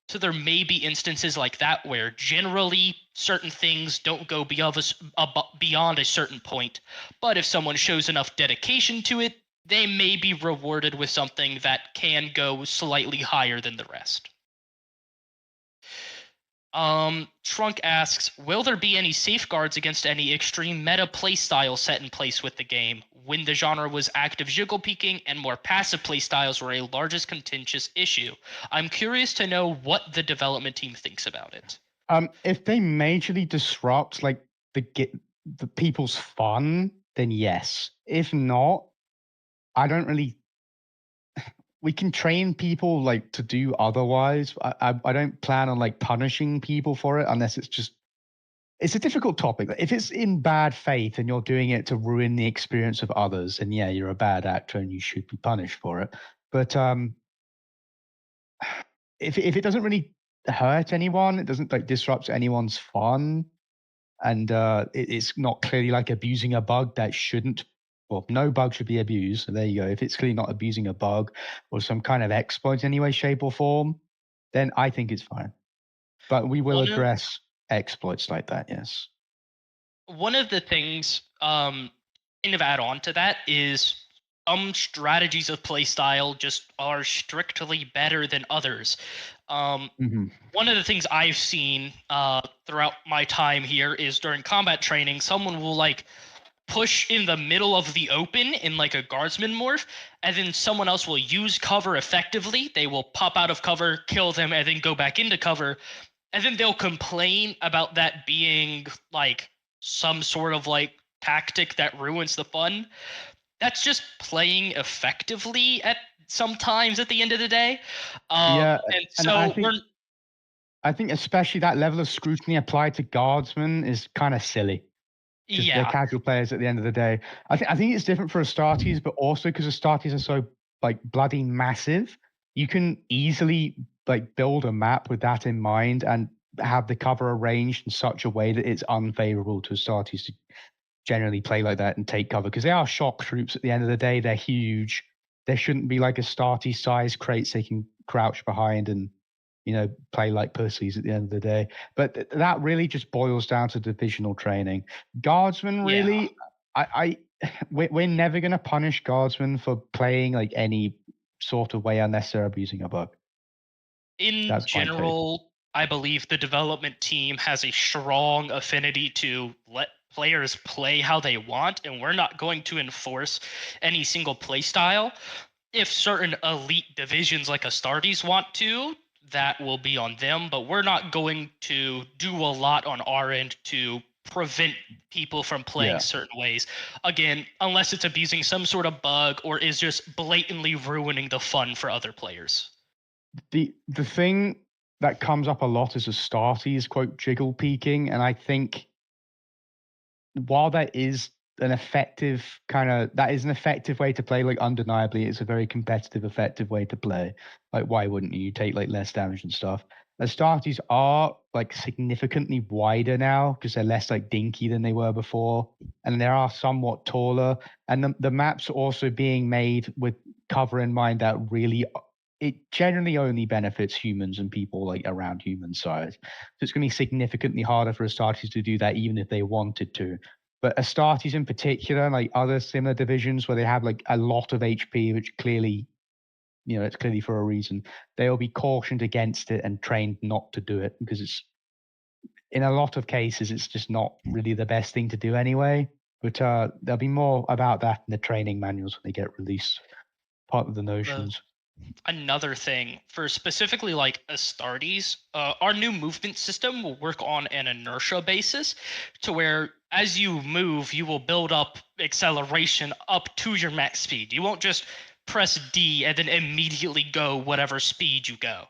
So there may be instances like that where generally certain things don't go beyond a certain point, but if someone shows enough dedication to it, they may be rewarded with something that can go slightly higher than the rest. Trunk asks, will there be any safeguards against any extreme meta playstyle set in place with the game when the genre was active jiggle peeking and more passive playstyles were a largest contentious issue? I'm curious to know what the development team thinks about it. If they majorly disrupt like the people's fun, then yes. If not, I don't really. We can train people like to do otherwise. I don't plan on like punishing people for it unless it's a difficult topic. If it's in bad faith and you're doing it to ruin the experience of others, then yeah, you're a bad actor and you should be punished for it. But if it doesn't really hurt anyone, it doesn't like disrupt anyone's fun, and it's not clearly like abusing a bug that shouldn't. Well, no bug should be abused. So there you go. If it's clearly not abusing a bug or some kind of exploit in any way, shape, or form, then I think it's fine. But we will One of address exploits like that. Yes. one of the things kind of add on to that is some strategies of playstyle just are strictly better than others. Hmm. One of the things I've seen throughout my time here is during combat training, someone will like push in the middle of the open in like a guardsman morph, and then someone else will use cover effectively. They will pop out of cover, kill them, and then go back into cover. And then they'll complain about that being like some sort of like tactic that ruins the fun. That's just playing effectively at sometimes at the end of the day. Yeah, And and so we're I think especially that level of scrutiny applied to guardsmen is kind of silly because they're yeah, casual players at the end of the day. I think it's different for Astartes, but also because Astartes are so like bloody massive, you can easily like build a map with that in mind and have the cover arranged in such a way that it's unfavorable to Astartes to generally play like that and take cover because they are shock troops at the end of the day. They're huge. there shouldn't be like a starty size crates they can crouch behind and play like pussies at the end of the day. But that really just boils down to divisional training. Guardsmen, Yeah. really, we're never going to punish guardsmen for playing like any sort of way unless they're abusing a bug. In That's my take. general, I believe the development team has a strong affinity to let players play how they want, and we're not going to enforce any single play style. If certain elite divisions like Astartes want to, that will be on them, but we're not going to do a lot on our end to prevent people from playing certain ways. Again, unless it's abusing some sort of bug or is just blatantly ruining the fun for other players. The thing that comes up a lot is Astartes, quote, jiggle peeking, and I think while that is an effective way to play, like undeniably it's a very competitive, effective way to play. Like, why wouldn't you take like less damage and stuff? Astartes are like significantly wider now because they're less like dinky than they were before, and they are somewhat taller. And the maps are also being made with cover in mind that really it generally only benefits humans and people like around human size. So it's going to be significantly harder for Astartes to do that, even if they wanted to. But Astartes in particular, like other similar divisions where they have like a lot of HP, which clearly, it's clearly for a reason, they'll be cautioned against it and trained not to do it because it's, in a lot of cases, it's just not really the best thing to do anyway. But there'll be more about that in the training manuals when they get released, part of the notions. Another thing for specifically like Astartes, our new movement system will work on an inertia basis to where as you move, you will build up acceleration up to your max speed. You won't just press D and then immediately go whatever speed you go.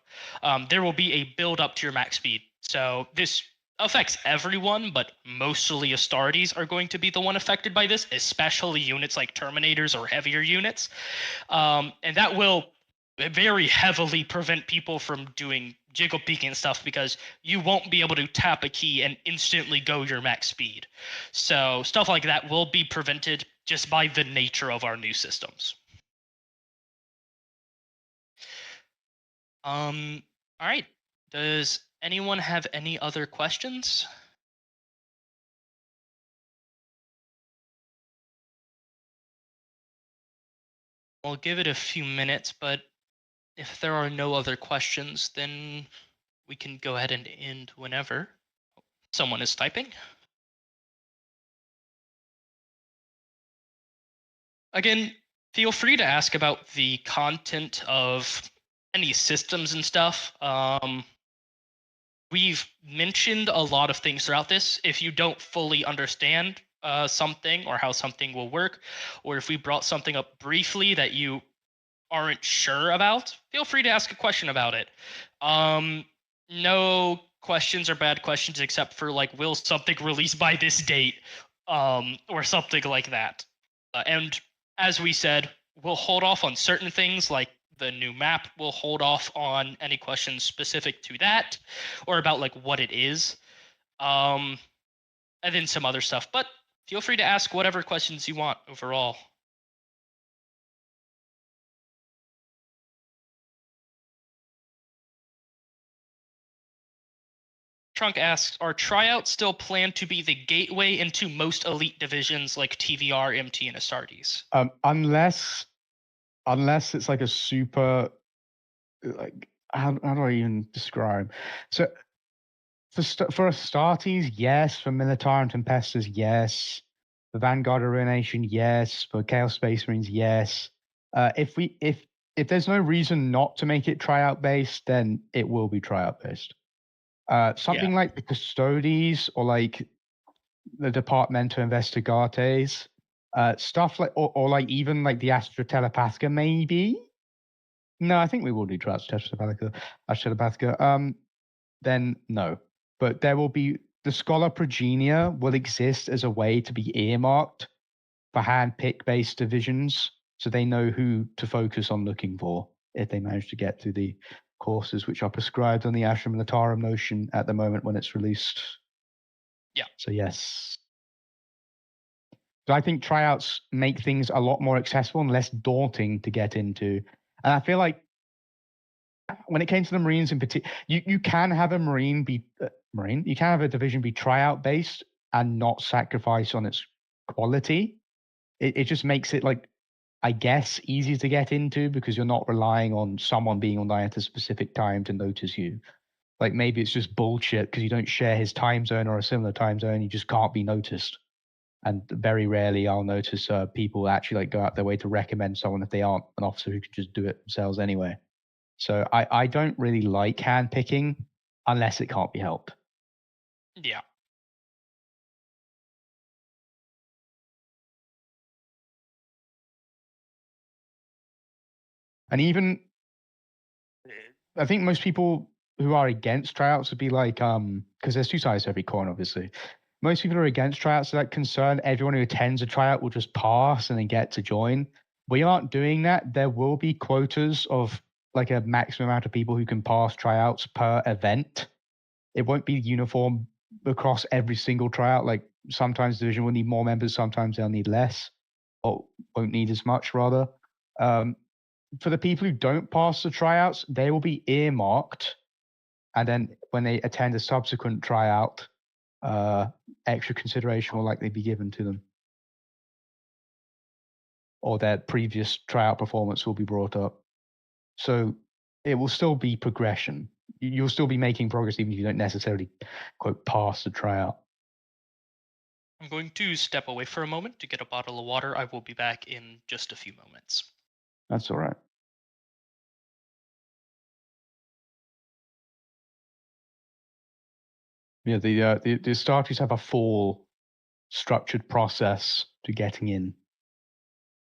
There will be a build up to your max speed. So this affects everyone, but mostly Astartes are going to be the one affected by this, especially units like Terminators or heavier units. And that will very heavily prevent people from doing jiggle peeking and stuff because you won't be able to tap a key and instantly go your max speed. So stuff like that will be prevented just by the nature of our new systems. All right. Does anyone have any other questions? We'll give it a few minutes, but if there are no other questions, then we can go ahead and end whenever. Someone is typing. Again, feel free to ask about the content of any systems and stuff. We've mentioned a lot of things throughout this. If you don't fully understand something or how something will work, or if we brought something up briefly that you aren't sure about, feel free to ask a question about it. No questions are bad questions except for like, will something release by this date, or something like that. And as we said, we'll hold off on certain things like the new map. We'll hold off on any questions specific to that or about like what it is, and then some other stuff. But feel free to ask whatever questions you want overall. Trunk asks, are tryouts still planned to be the gateway into most elite divisions like TVR, MT, and Astartes? Unless it's like a super, like, how do I even describe? So for Astartes, yes. For Minotaur and Tempestus, yes. For Vanguard Ruination, yes. For Chaos Space Marines, yes. If there's no reason not to make it tryout based, then it will be tryout based. Something like the Custodes or like the Departamento Investigates, stuff like, or like even like the Astra Telepathica, maybe. No, I think we will do Astra Telepathica. Then no, but there will be the Scholar Progenia will exist as a way to be earmarked for hand-pick based divisions, so they know who to focus on looking for if they manage to get through the courses which are prescribed on the Astra Militarum notion at the moment when it's released. Yeah. So yes. So I think tryouts make things a lot more accessible and less daunting to get into. And I feel like when it came to the Marines in particular, you can have a Marine be Marine. You can have a division be tryout based and not sacrifice on its quality. It just makes it like, I guess, easier to get into because you're not relying on someone being online at a specific time to notice you. Like maybe it's just bullshit because you don't share his time zone or a similar time zone. You just can't be noticed. And very rarely I'll notice people actually like go out their way to recommend someone if they aren't an officer who can just do it themselves anyway. So I don't really like handpicking unless it can't be helped. Yeah. And even I think most people who are against tryouts would be like, because there's two sides to every coin, obviously. Most people who are against tryouts are like concerned everyone who attends a tryout will just pass and then get to join. We aren't doing that. There will be quotas of like a maximum amount of people who can pass tryouts per event. It won't be uniform across every single tryout. Like sometimes the division will need more members, sometimes they'll need less, or won't need as much rather. For the people who don't pass the tryouts, they will be earmarked, and then when they attend a subsequent tryout, extra consideration will likely be given to them, or their previous tryout performance will be brought up. So it will still be progression. You'll still be making progress even if you don't necessarily quote pass the tryout. I'm going to step away for a moment to get a bottle of water. I will be back in just a few moments. That's all right. Yeah, the Astartes have a full structured process to getting in,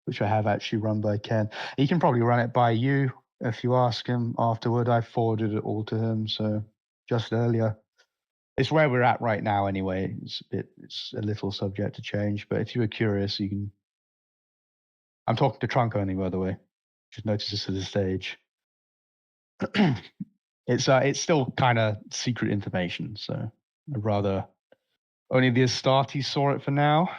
which I have actually run by Ken. He can probably run it by you if you ask him afterward. I forwarded it all to him, so just earlier. It's where we're at right now anyway. It's a little subject to change, but if you were curious, you can. I'm talking to Trunk only, by the way. Just notice this at this stage. It's still kind of secret information, so I'd rather only the Astartes saw it for now.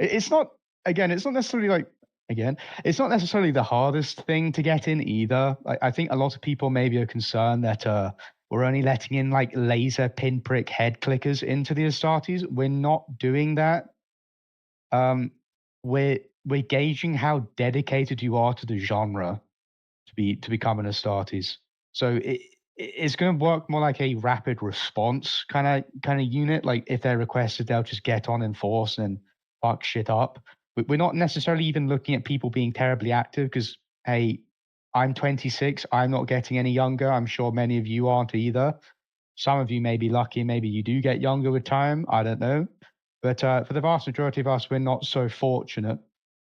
It's not, again, it's not necessarily like, again, it's not necessarily the hardest thing to get in either. I think a lot of people maybe are concerned that we're only letting in like laser pinprick head clickers into the Astartes. We're not doing that. We're gauging how dedicated you are to the genre to become an Astartes. So it's going to work more like a rapid response kind of unit. Like if they're requested, they'll just get on in force and fuck shit up. But we're not necessarily even looking at people being terribly active because, hey, I'm 26. I'm not getting any younger. I'm sure many of you aren't either. Some of you may be lucky. Maybe you do get younger with time. I don't know. But for the vast majority of us, we're not so fortunate.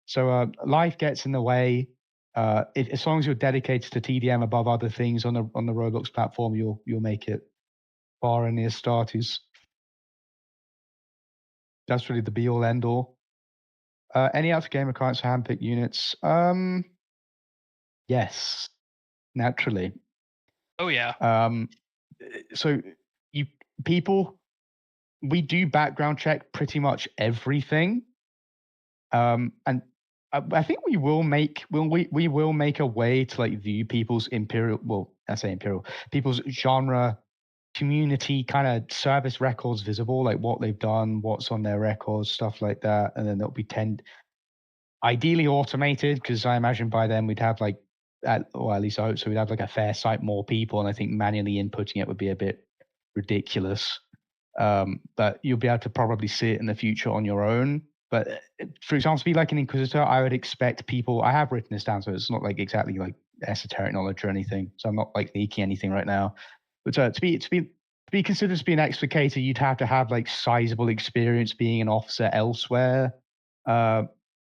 So life gets in the way. As long as you're dedicated to TDM above other things on the Roblox platform, you'll make it far in the Astartes. That's really the be all end all. Any other game requires handpicked units? Yes, naturally. Oh yeah. So you people, we do background check pretty much everything. And I think we will make we will make a way to like view people's people's genre community kind of service records visible, like what they've done, what's on their records, stuff like that, and then it'll be ideally automated because I imagine by then we'd have like or at least I hope so, we'd have like a fair sight more people, and I think manually inputting it would be a bit ridiculous. But you'll be able to probably see it in the future on your own. But for example, to be like an inquisitor, I would expect people. I have written this down, so it's not like exactly like esoteric knowledge or anything. So I'm not like leaking anything right now. But to be considered to be an explicator, you'd have to have like sizable experience being an officer elsewhere.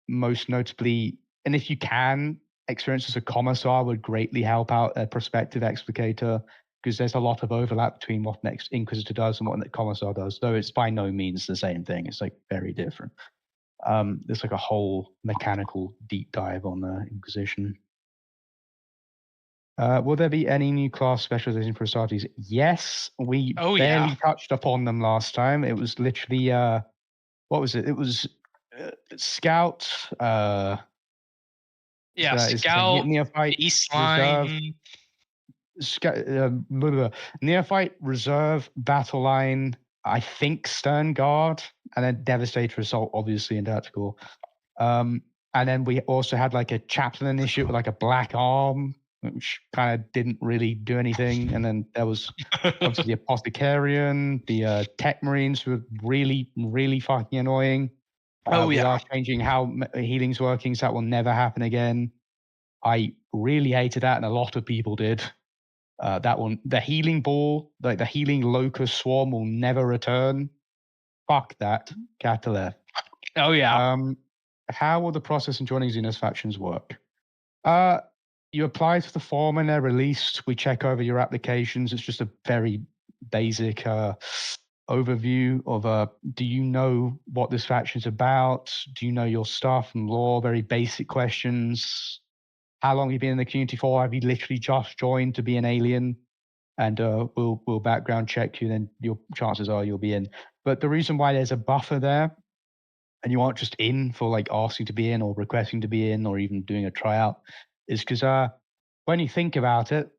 Most notably, and if you can, experience as a commissar would greatly help out a prospective explicator because there's a lot of overlap between what an Inquisitor does and what an Commissar does, though it's by no means the same thing. It's like very different. There's like a whole mechanical deep dive on the Inquisition. Will there be any new class specialization for Astartes? Yes, we barely touched upon them last time. It was literally what was it? It was Scout. Yeah, So it's the Scout, Neophyte Reserve. Baseline. Blah, blah. Neophyte Reserve, Battle Line, I think Stern Guard, and then Devastator Assault, obviously, in Tactical. And then we also had like a Chaplain Initiate with like a black arm, which kind of didn't really do anything. And then there was obviously the Apothecarian, the Tech Marines, who were really, really fucking annoying. We are changing how healing's working, so that will never happen again. I really hated that, and a lot of people did. That one, the healing ball, like the healing locust swarm, will never return. Fuck that. Catalef. Oh yeah. How will the process in joining Xenos factions work? You apply to the form and they're released. We check over your applications. It's just a very basic overview of do you know what this faction's about? Do you know your stuff and lore? Very basic questions. How long have you been in the community for? Have you literally just joined to be an alien? And we'll background check you, then your chances are you'll be in. But the reason why there's a buffer there, and you aren't just in for like asking to be in or requesting to be in or even doing a tryout, is because when you think about it,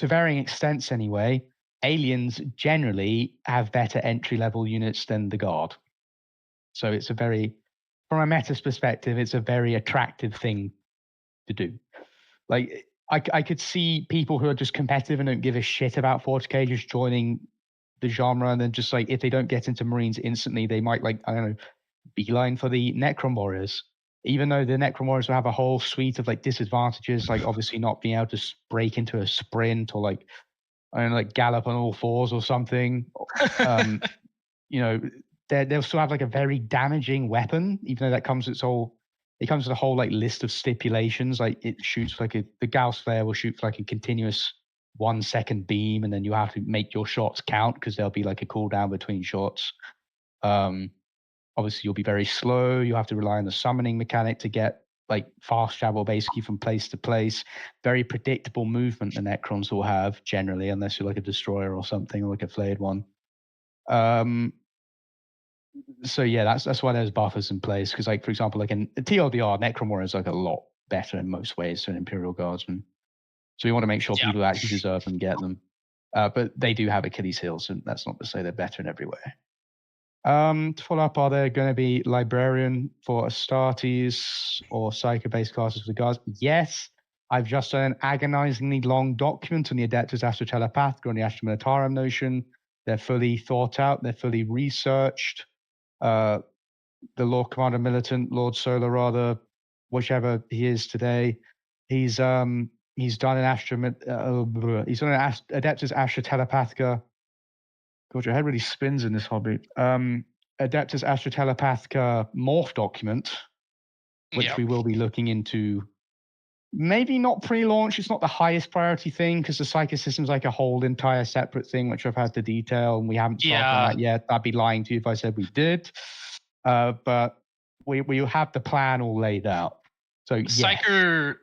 to varying extents anyway, aliens generally have better entry level units than the guard. So it's a very, from a meta's perspective, it's a very attractive thing to do. Like I could see people who are just competitive and don't give a shit about 40k just joining the genre, and then just like if they don't get into Marines instantly, they might like, I don't know, beeline for the Necron Warriors. Even though the Necron Warriors will have a whole suite of like disadvantages, like obviously not being able to break into a sprint or like, I don't know, like gallop on all fours or something. You know, they'll still have like a very damaging weapon, even though that comes with it comes with a whole like list of stipulations. Like it shoots like the Gauss flare will shoot for like a continuous 1 second beam, and then you have to make your shots count because there'll be like a cooldown between shots. Obviously, you'll be very slow. You have to rely on the summoning mechanic to get like fast travel basically from place to place. Very predictable movement the Necrons will have generally, unless you're like a destroyer or something, or like a flayed one. So yeah, that's why there's buffers in place. Because like for example, like in TLDR, Necron Warrior is like a lot better in most ways than Imperial Guardsmen. So you want to make sure people who actually deserve them get them. But they do have Achilles heels, and that's not to say they're better in every way. To follow up, are there going to be Librarian for Astartes or Psycho-based classes for the guards? Yes. I've just done an agonizingly long document on the Adeptus Astrotelepathica and the Astra Militarum notion. They're fully thought out. They're fully researched. The Lord Commander Militant, Lord Solar rather, whichever he is today, he's done an he's done an Adeptus Astrotelepathica. God, your head really spins in this hobby. Adeptus Astrotelepathica morph document, which we will be looking into. Maybe not pre-launch. It's not the highest priority thing because the Psychic System's like a whole entire separate thing, which I've had to detail, and we haven't started on that yet. I'd be lying to you if I said we did. But we have the plan all laid out. So Psyker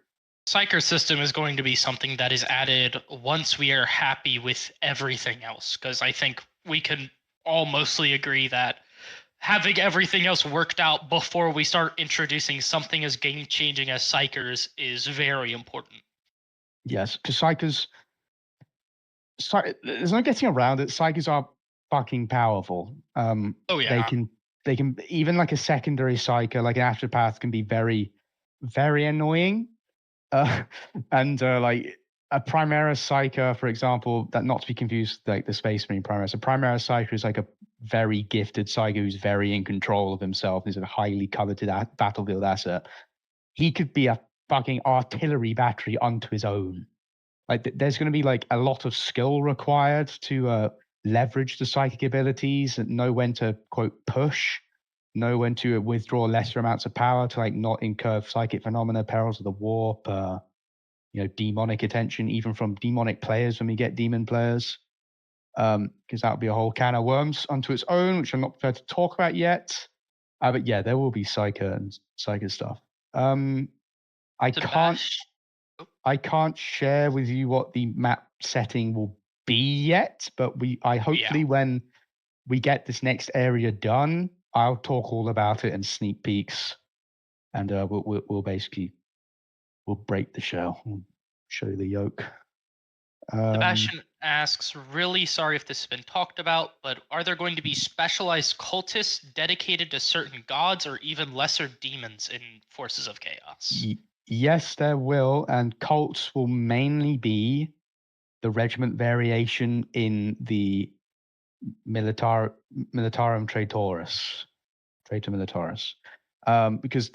system is going to be something that is added once we are happy with everything else, because I think we can all mostly agree that having everything else worked out before we start introducing something as game-changing as Psykers is very important. Yes, because Psykers, there's no getting around it. Psykers are fucking powerful. They can even like a secondary Psyker, like an Astropath, can be very, very annoying. And like a Primaris Psyker, for example, that not to be confused with like the Space Marine Primaris. A Primaris Psyker is like a very gifted Psyker who's very in control of himself. He's a highly coveted battlefield asset. He could be a fucking artillery battery unto his own. Like there's going to be like a lot of skill required to leverage the psychic abilities and know when to quote push, know when to withdraw lesser amounts of power to like not incur psychic phenomena, perils of the warp, demonic attention, even from demonic players when we get demon players. Because that would be a whole can of worms unto its own, which I'm not prepared to talk about yet. But yeah, there will be Psyker and Psyker stuff. I can't share with you what the map setting will be yet, but I hopefully when we get this next area done, I'll talk all about it in sneak peeks, and we'll basically we'll break the shell, and show you the yolk. Sebastian asks, really sorry if this has been talked about, but are there going to be specialized cultists dedicated to certain gods or even lesser demons in Forces of Chaos? Yes, there will, and cults will mainly be the regiment variation in the Militarum Traitoris, Traitor Militaris, because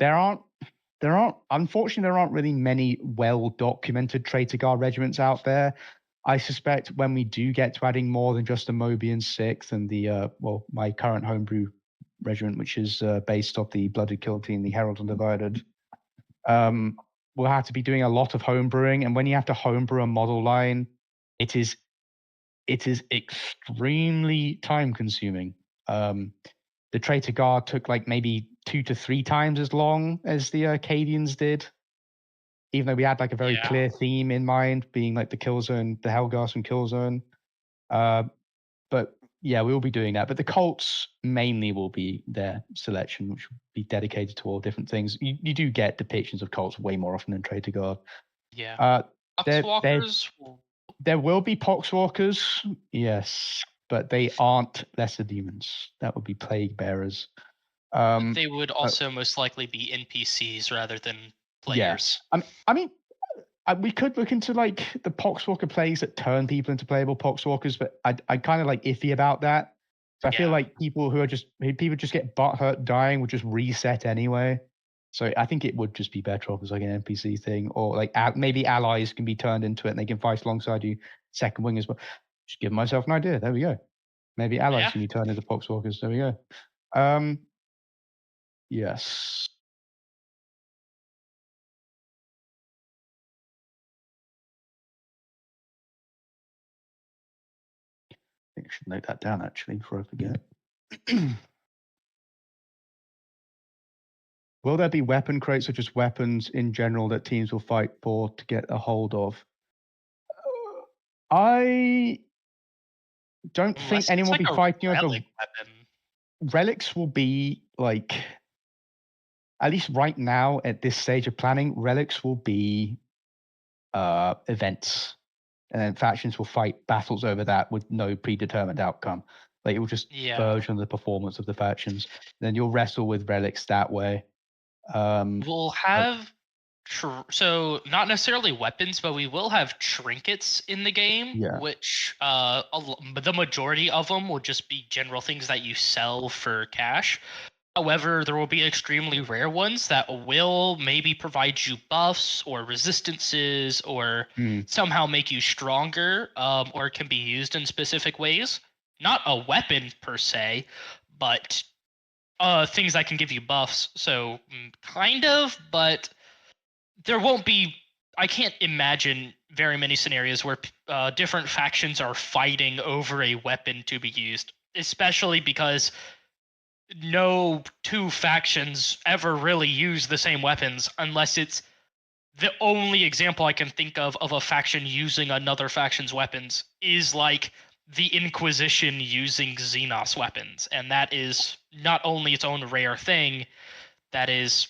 unfortunately there aren't really many well documented traitor guard regiments out there. I suspect when we do get to adding more than just the Mobian Sixth and the my current homebrew regiment, which is based off the Blooded Guillotine, the Herald Undivided, we'll have to be doing a lot of homebrewing. And when you have to homebrew a model line, it is extremely time consuming. The Traitor Guard took like maybe 2 to 3 times as long as the Acadians did, even though we had like a very clear theme in mind, being like the kill zone, the Helghast and kill zone. But yeah, we will be doing that. But the cults mainly will be their selection, which will be dedicated to all different things. You do get depictions of cults way more often than Traitor Guard. Yeah. There, Poxwalkers? there will be Poxwalkers, yes, but they aren't lesser demons. That would be Plague Bearers. But they would also most likely be NPCs rather than players. Yeah. I mean, we could look into like the Poxwalker plays that turn people into playable Poxwalkers, but I kind of like iffy about that. So I feel like people just get butthurt dying would just reset anyway. So I think it would just be better off as like an NPC thing, or like maybe allies can be turned into it and they can fight alongside you second wing as well. Just give myself an idea. There we go. Maybe allies can be turned into Poxwalkers. There we go. Yes. I think I should note that down actually before I forget. Will there be weapon crates or just weapons in general that teams will fight for to get a hold of? I don't think anyone will be fighting over weapon. relics. Will be like, at least right now at this stage of planning, relics will be events, and then factions will fight battles over that with no predetermined outcome. Like it will just verge on the performance of the factions. Then you'll wrestle with relics that way. We'll have so not necessarily weapons, but we will have trinkets in the game, which the majority of them will just be general things that you sell for cash. However, there will be extremely rare ones that will maybe provide you buffs or resistances or somehow make you stronger, or can be used in specific ways. Not a weapon per se, but things that can give you buffs. So kind of, but there won't be. I can't imagine very many scenarios where different factions are fighting over a weapon to be used, especially because no two factions ever really use the same weapons unless it's the only example I can think of a faction using another faction's weapons is like the Inquisition using Xenos weapons. And that is not only its own rare thing, that is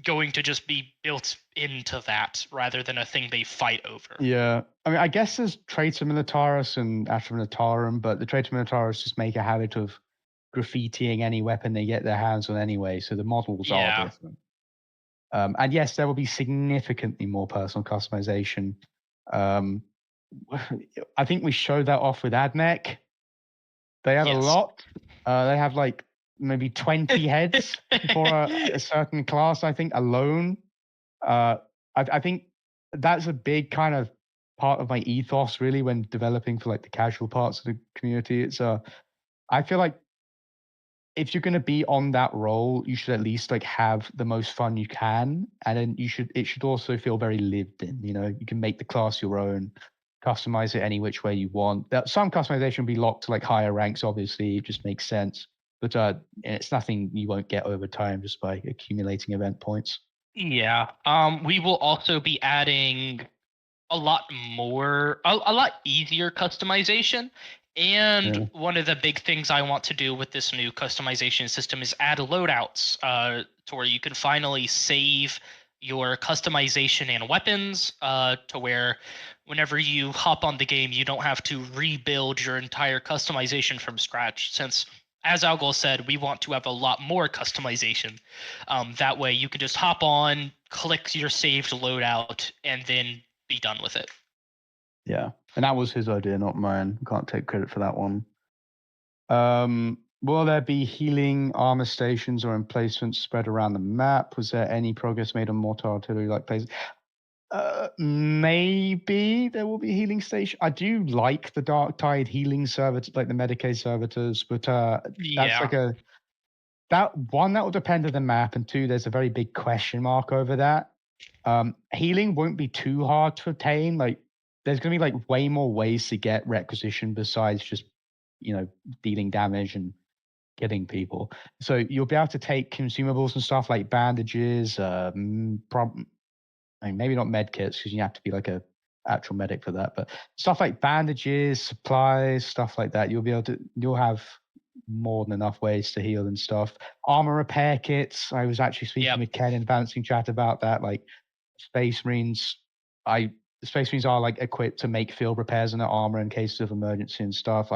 going to just be built into that rather than a thing they fight over. Yeah. I mean, I guess there's Traitor Militaris and Atra Militarum, but the Traitor Militaris just make a habit of graffitiing any weapon they get their hands on anyway, so the models are different. And yes, there will be significantly more personal customization. I think we showed that off with Admech. They have a lot. They have like maybe 20 heads for a certain class, I think, alone. I think that's a big kind of part of my ethos, really, when developing for like the casual parts of the community. It's I feel like if you're going to be on that role, you should at least like have the most fun you can, and then it should also feel very lived in. You know, you can make the class your own, customize it any which way you want. Some customization will be locked to like higher ranks. Obviously, it just makes sense, but it's nothing you won't get over time just by accumulating event points. Yeah. We will also be adding a lot more, a lot easier customization And Yeah. one of the big things I want to do with this new customization system is add loadouts to where you can finally save your customization and weapons to where whenever you hop on the game, you don't have to rebuild your entire customization from scratch. Since, as Algol said, we want to have a lot more customization. That way, you can just hop on, click your saved loadout, and then be done with it. Yeah. And that was his idea, not mine. Can't take credit for that one. Will there be healing armor stations or emplacements spread around the map? Was there any progress made on mortar artillery like places? Maybe there will be a healing station. I do like the Dark Tide healing servitors, like the Medicaid servitors, but that's like Yeah. that one that will depend on the map, and two, there's a very big question mark over that. Healing won't be too hard to obtain. Like, there's gonna be like way more ways to get requisition besides just dealing damage and killing people. So you'll be able to take consumables and stuff like bandages, I mean, maybe not med kits because you have to be like a actual medic for that, but stuff like bandages, supplies, stuff like that. You'll have more than enough ways to heal and stuff. Armor repair kits. I was actually speaking with Ken in Advancing Chat about that. Like Space Marines, I Space Marines are like equipped to make field repairs on their armor in cases of emergency and stuff.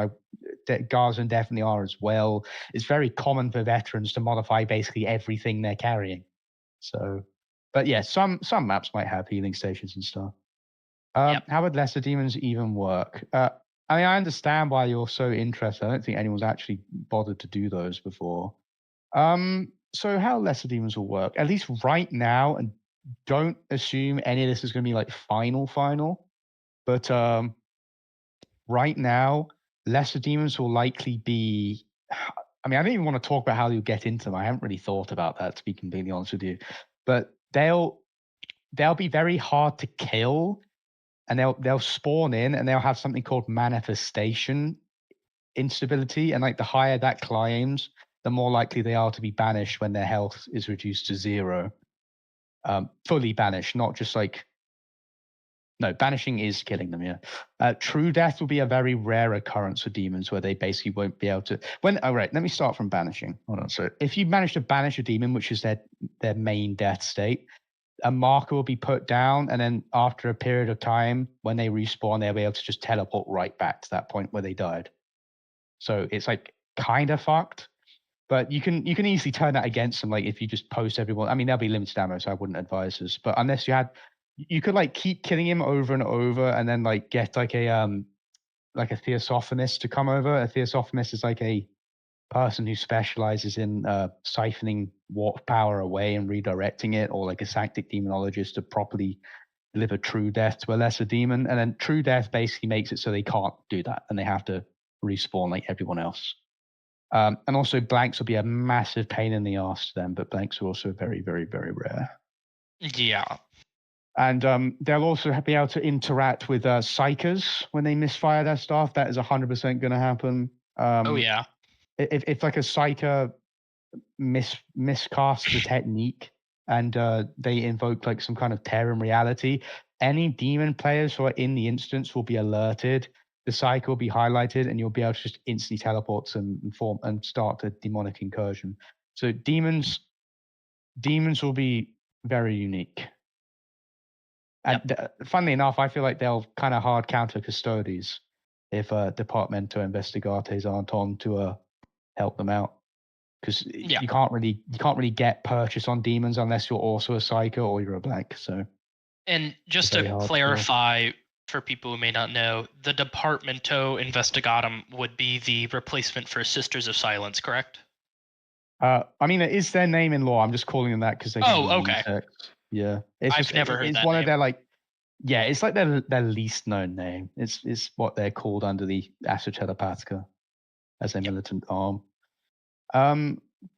Guardsmen definitely are as well. It's very common for veterans to modify basically everything they're carrying. So, but yeah, some maps might have healing stations and stuff. How would lesser demons even work? I mean, I understand why you're so interested. I don't think anyone's actually bothered to do those before. So how lesser demons will work, at least right now, and don't assume any of this is going to be like final, but right now, lesser demons will likely be. I mean, I don't even want to talk about how you get into them. I haven't really thought about that, to be completely honest with you. But they'll be very hard to kill, and they'll spawn in, and they'll have something called manifestation instability, and like the higher that climbs, the more likely they are to be banished when their health is reduced to 0. Fully banished, not just like no, banishing is killing them. Yeah, true death will be a very rare occurrence for demons where they basically won't be able to. Right, let me start from banishing. Hold on. So if you manage to banish a demon, which is their main death state, a marker will be put down, and then after a period of time, when they respawn, they'll be able to just teleport right back to that point where they died. So it's like kind of fucked, but you can easily turn that against them. Like if you just post everyone, I mean, there'll be limited ammo, so I wouldn't advise this. But unless you could like keep killing him over and over, and then like get like a Theosophanist to come over. A Theosophanist is like a person who specializes in siphoning warp power away and redirecting it, or like a Sanctic Demonologist to properly deliver true death to a lesser demon. And then true death basically makes it so they can't do that, and they have to respawn like everyone else. And also blanks will be a massive pain in the ass to them, but blanks are also very, very, very rare. Yeah. And they'll also be able to interact with psychers when they misfire their stuff. That is 100% going to happen. Oh yeah. If like a psyker miscasts the technique and they invoke like some kind of tear in reality, any demon players who are in the instance will be alerted. The psyker will be highlighted, and you'll be able to just instantly teleport and form and start a demonic incursion. So demons will be very unique. And funnily enough, I feel like they'll kind of hard counter Custodes if Departamento Investigates aren't on to help them out, because you can't really get purchase on demons unless you're also a psycho or you're a blank. So, and just to clarify for people who may not know, the Departamento Investigatum would be the replacement for Sisters of Silence, correct? I mean, it is their name in law. I'm just calling them that because they can be okay. unisex. Yeah, I've never heard it's that one name. of their like, yeah, it's like their least known name. It's what they're called under the Astra Telepathica as their militant arm. A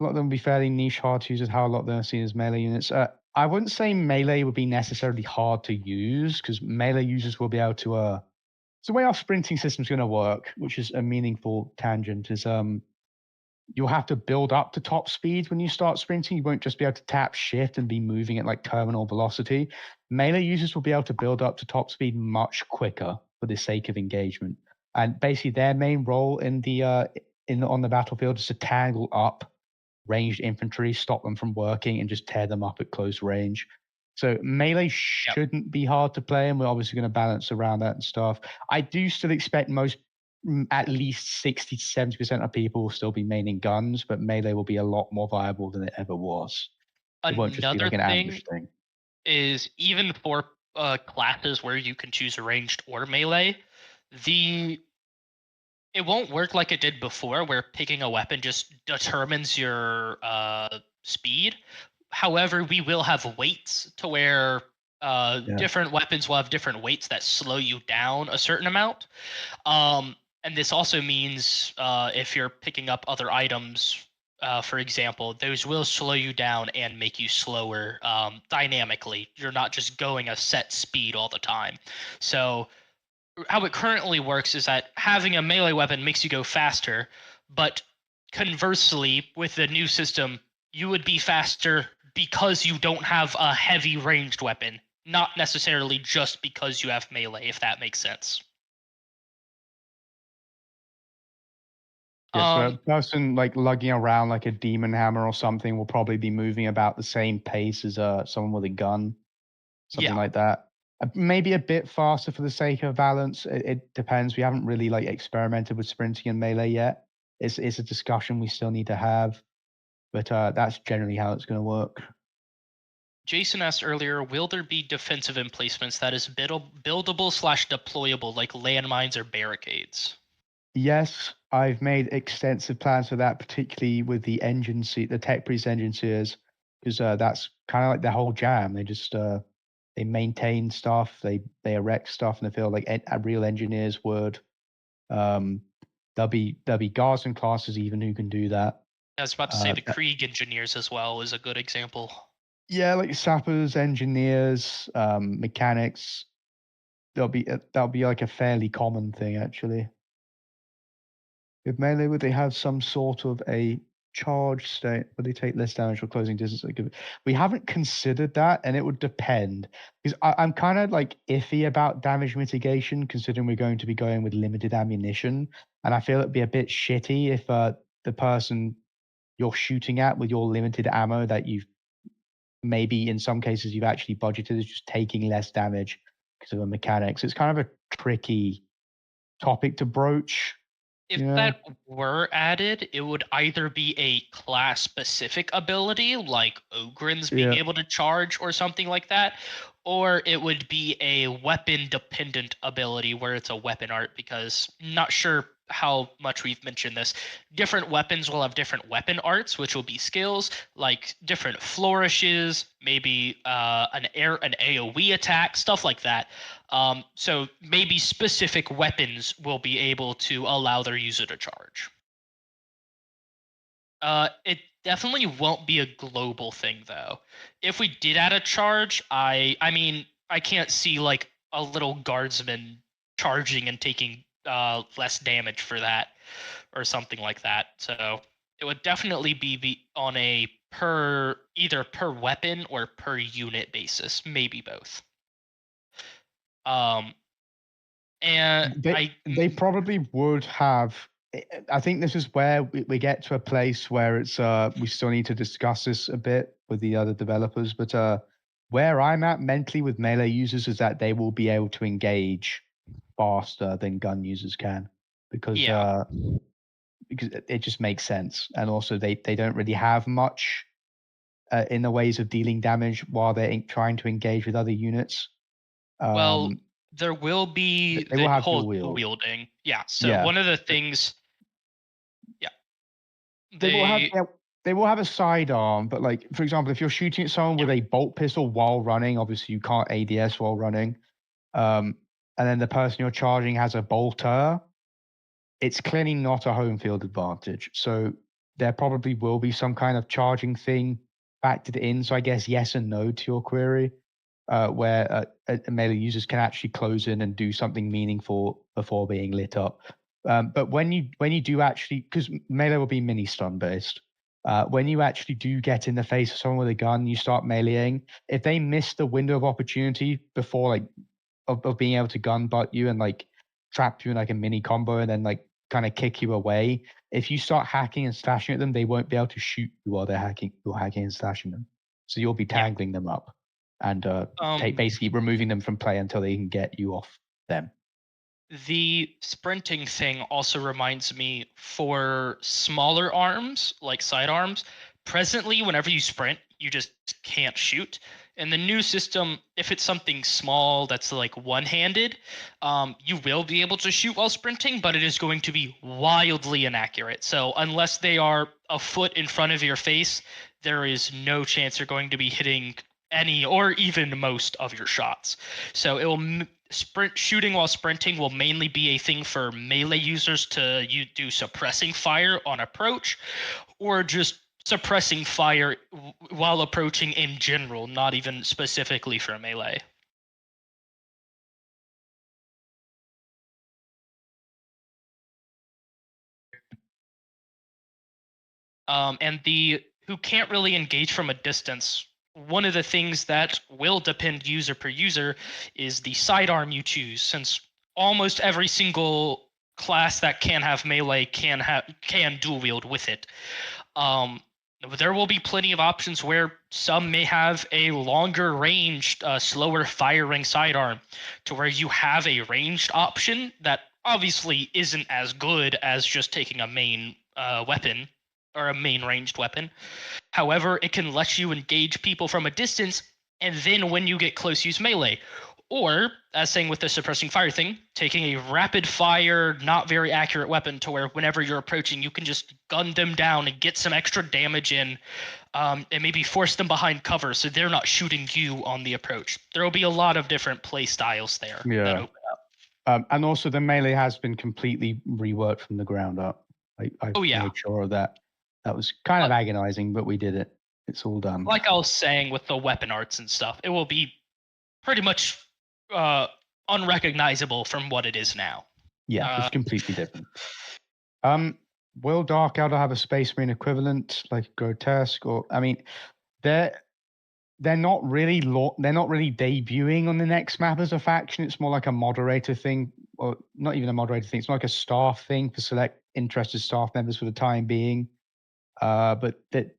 lot of them will be fairly niche, hard to use, as how a lot of them are seen as melee units. I wouldn't say melee would be necessarily hard to use, because melee users will be able to. So the way our sprinting system is going to work, which is a meaningful tangent, is you'll have to build up to top speed when you start sprinting. You won't just be able to tap shift and be moving at like terminal velocity. Melee users will be able to build up to top speed much quicker for the sake of engagement. and basically their main role in the on the battlefield is to tangle up ranged infantry, stop them from working, and just tear them up at close range. So melee Yep. shouldn't be hard to play, and we're obviously going to balance around that and stuff. I do still expect at least 60 to 70% of people will still be maining guns, but melee will be a lot more viable than it ever was. It won't just be Another like an thing ambush thing. is even for classes where you can choose ranged or melee, the it won't work like it did before, where picking a weapon just determines your speed. However, we will have weights to where Yeah. different weapons will have different weights that slow you down a certain amount. And this also means if you're picking up other items, for example, those will slow you down and make you slower dynamically. You're not just going a set speed all the time. So how it currently works is that having a melee weapon makes you go faster, but conversely, with the new system, you would be faster because you don't have a heavy ranged weapon, not necessarily just because you have melee, if that makes sense. Yeah, so a Um, person like lugging around like a demon hammer or something will probably be moving about the same pace as someone with a gun, something yeah. like that. Maybe a bit faster for the sake of balance. It depends. We haven't really like experimented with sprinting and melee yet. It's a discussion we still need to have, but that's generally how it's going to work. Jason asked earlier, will there be defensive emplacements that is buildable slash deployable, like landmines or barricades? Yes, I've made extensive plans for that, particularly with the tech priest engine series, because that's kind of like the whole jam. They maintain stuff, they erect stuff in the field like real engineers would. Um, there'll be guards and classes even who can do that. I was about to say Uh, the that- Krieg engineers as well is a good example. yeah, like sappers, engineers, mechanics. That'll be like a fairly common thing actually. With melee, would they have some sort of a charge state? Would they take less damage for closing distance? We haven't considered that, and it would depend. Because I'm kind of like iffy about damage mitigation, considering we're going to be going with limited ammunition. And I feel it'd be a bit shitty if the person you're shooting at with your limited ammo that you've maybe in some cases you've actually budgeted is just taking less damage because of a mechanics. It's kind of a tricky topic to broach, If you know? that were added, it would either be a class specific ability, like Ogren's being Yeah. able to charge or something like that, or it would be a weapon dependent ability where it's a weapon art, because not sure how much we've mentioned this. Different weapons will have different weapon arts, which will be skills, like different flourishes, maybe an AoE attack, stuff like that. So maybe specific weapons will be able to allow their user to charge. It definitely won't be a global thing though. If we did add a charge, I mean I can't see like a little guardsman charging and taking less damage for that or something like that. So it would definitely be on a either per weapon or per unit basis, maybe both. Um, and They probably would have. I think this is where we get to a place where it's we still need to discuss this a bit with the other developers. But where I'm at mentally with melee users is that they will be able to engage faster than gun users can because yeah. it just makes sense, and also they don't really have much in the ways of dealing damage while they're trying to engage with other units. Well, Um, there will be they the will have whole dual dual wield. wielding. Yeah. So Yeah. one of the things, yeah, They will have they, yeah, they will have a sidearm, but like for example, if you're shooting at someone yeah. with a bolt pistol while running, obviously you can't ADS while running. Um, and then the person you're charging has a bolter, it's clearly not a home field advantage. So there probably will be some kind of charging thing factored in. So I guess yes and no to your query, where melee users can actually close in and do something meaningful before being lit up. But when you do actually, because melee will be mini stun based, when you actually do get in the face of someone with a gun, you start meleeing. If they miss the window of opportunity before like of being able to gun butt you and like trap you in like a mini combo and then like kind of kick you away. If you start hacking and slashing at them, they won't be able to shoot you while they're hacking. You're hacking and slashing them, so you'll be Yeah. tangling them up and Um, basically removing them from play until they can get you off them. the sprinting thing also reminds me for smaller arms, like sidearms. Presently, whenever you sprint, you just can't shoot. In the new system, if it's something small that's like one-handed, you will be able to shoot while sprinting, but it is going to be wildly inaccurate. So unless they are a foot in front of your face, there is no chance you're going to be hitting any or even most of your shots. So it will sprint shooting while sprinting will mainly be a thing for melee users to you do suppressing fire on approach, or just suppressing fire while approaching in general, not even specifically for melee. And the who can't really engage from a distance. One of the things that will depend user per user is the sidearm you choose, since almost every single class that can have melee can dual wield with it. Um, there will be plenty of options where some may have a longer ranged, slower firing sidearm, to where you have a ranged option that obviously isn't as good as just taking a main weapon or a main ranged weapon. However, it can let you engage people from a distance, and then when you get close, use melee. Or, as saying with the suppressing fire thing, taking a rapid fire, not very accurate weapon to where whenever you're approaching, you can just gun them down and get some extra damage in, and maybe force them behind cover so they're not shooting you on the approach. There will be a lot of different play styles there that Yeah. open up. And also the melee has been completely reworked from the ground up. I've Oh, yeah. made sure of that. That was kind of agonizing, but we did it. It's all done. Like I was saying with the weapon arts and stuff, it will be pretty much uh, unrecognizable from what it is now. Yeah, Uh, it's completely different. Will Dark Elder have a Space Marine equivalent like Grotesque? Or I mean, they're not really they're not really debuting on the next map as a faction. It's more like a moderator thing, or not even a moderator thing. It's more like a staff thing for select interested staff members for the time being. But that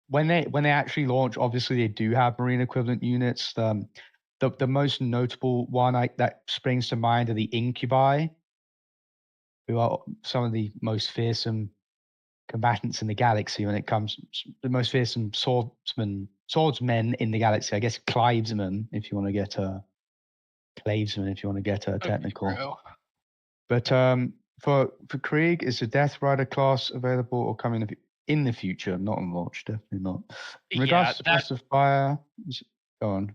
when they actually launch, obviously they do have Marine equivalent units. The most notable one that springs to mind are the Incubi, who are some of the most fearsome combatants in the galaxy when it comes the most fearsome swordsmen in the galaxy. I guess Clivesman, if you want to get Clavesman, if you want to get okay, technical. bro. But for Krieg, is the Death Rider class available or coming in the future? Not on launch, definitely not. In Yeah, regards to that suppressive fire, go on.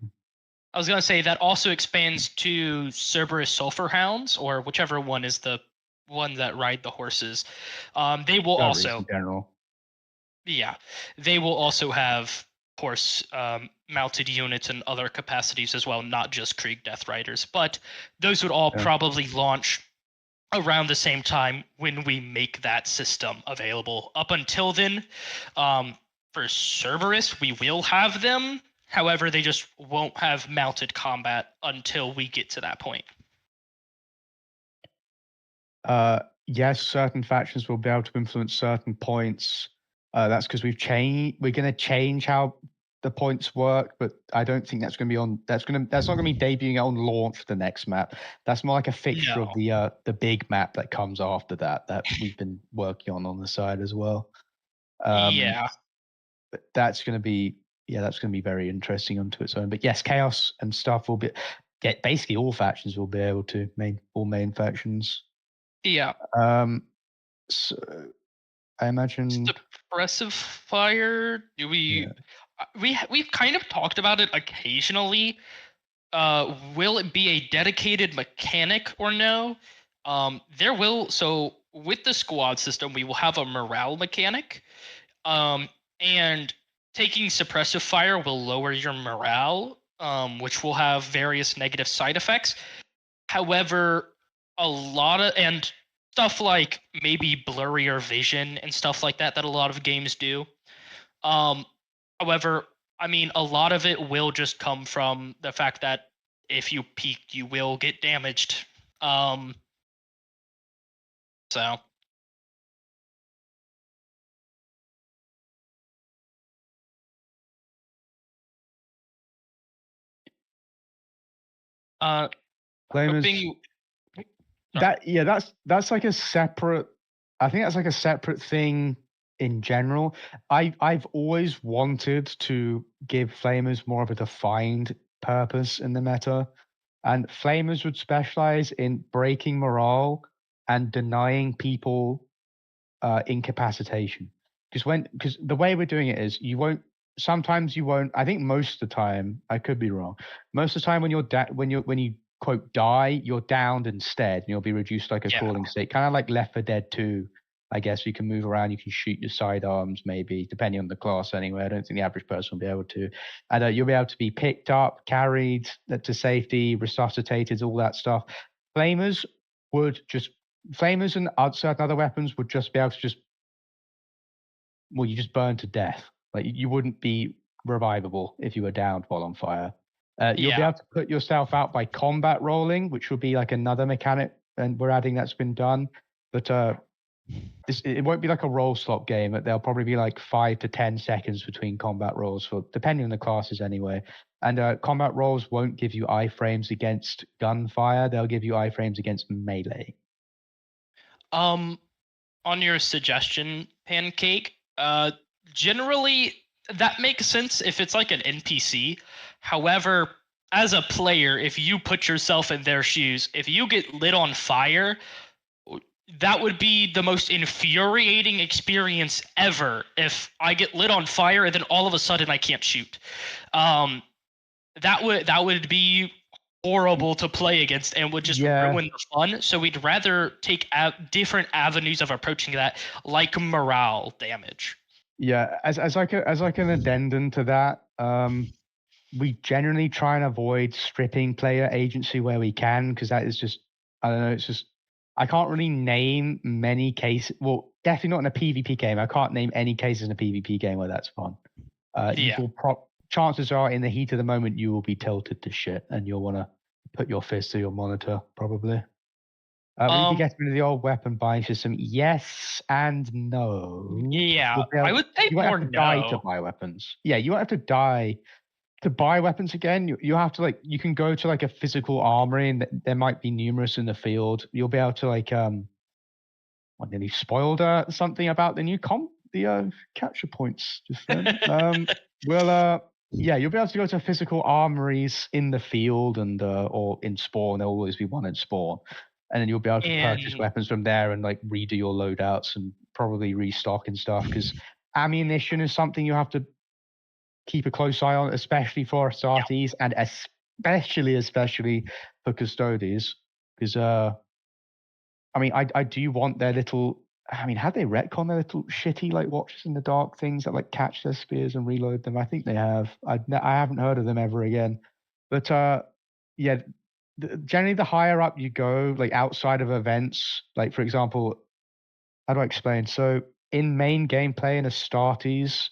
I was gonna say that also expands to Cerberus Sulfur Hounds, or whichever one is the one that ride the horses. They will Discoveries also, in general. yeah, they will also have horse mounted units and other capacities as well, not just Krieg Death Riders. But those would all Yeah. probably launch around the same time when we make that system available. Up until then, for Cerberus, we will have them. However, they just won't have mounted combat until we get to that point. Yes, certain factions will be able to influence certain points. That's because we've changed. We're going to change how the points work, but I don't think that's going to be on. That's not going to be debuting on launch for the next map. That's more like a fixture No. of the big map that comes after that we've been working on the side as well. Yeah. But that's going to be very interesting onto its own. But yes, chaos and stuff will be. Yeah, basically all factions will be able to all main factions. Yeah. So I imagine. Suppressive fire. Do we? Yeah. We've kind of talked about it occasionally. Will it be a dedicated mechanic or no? There will. So with the squad system, we will have a morale mechanic. And taking suppressive fire will lower your morale, which will have various negative side effects. However, a lot of and stuff like maybe blurrier vision and stuff like that a lot of games do. Um, however, I mean, a lot of it will just come from the fact that if you peek, you will get damaged. Um, So. Flamers. Hoping. That's like a separate. I think that's like a separate thing in general. I've always wanted to give flamers more of a defined purpose in the meta, and flamers would specialize in breaking morale and denying people incapacitation. Because the way we're doing it is sometimes you won't. I think most of the time, I could be wrong. Most of the time when you quote die, you're downed instead, and you'll be reduced to like a crawling state, kind of like Left 4 Dead 2. I guess you can move around, you can shoot your sidearms, maybe depending on the class. Anyway, I don't think the average person will be able to, and you'll be able to be picked up, carried to safety, resuscitated, all that stuff. Flamers would just Flamers and certain other weapons would just be able to you just burn to death. Like you wouldn't be revivable if you were downed while on fire. You'll be able to put yourself out by combat rolling, which would be like another mechanic, and we're adding that's been done. But it won't be like a roll slot game. There'll probably be like 5 to 10 seconds between combat rolls, depending on the classes anyway. And combat rolls won't give you iframes against gunfire. They'll give you iframes against melee. On your suggestion, Pancake, generally that makes sense if it's like an NPC. However, as a player, if you put yourself in their shoes, if you get lit on fire, that would be the most infuriating experience ever. If I get lit on fire and then all of a sudden I can't shoot, that would be horrible to play against and would just ruin the fun. So we'd rather take different avenues of approaching that, like morale damage. Yeah, as like an addendum to that, we generally try and avoid stripping player agency where we can, because that is just, I don't know, it's just, I can't really name many cases. Well, definitely not in a PvP game. I can't name any cases in a PvP game where that's fun. Chances are, in the heat of the moment, you will be tilted to shit, and you'll want to put your fist to your monitor, probably. Will you be getting rid of the old weapon buying system? Yes and no. Yeah, I would say more no. Die to buy weapons. Yeah, you won't have to die to buy weapons again. You have to you can go to like a physical armory, and there might be numerous in the field. You'll be able to I nearly spoiled something about the new capture points just then. Yeah, you'll be able to go to physical armories in the field and or in spawn. There'll always be one in spawn, and then you'll be able to purchase weapons from there and redo your loadouts and probably restock and stuff. Because ammunition is something you have to keep a close eye on, especially for Astartes and especially for Custodes. Because I mean, I do want their little. I mean, have they retconned their little shitty watches in the dark things that catch their spears and reload them? I think they have. I haven't heard of them ever again. But yeah, generally the higher up you go, outside of events, for example, how do I explain? So in main gameplay in Astartes,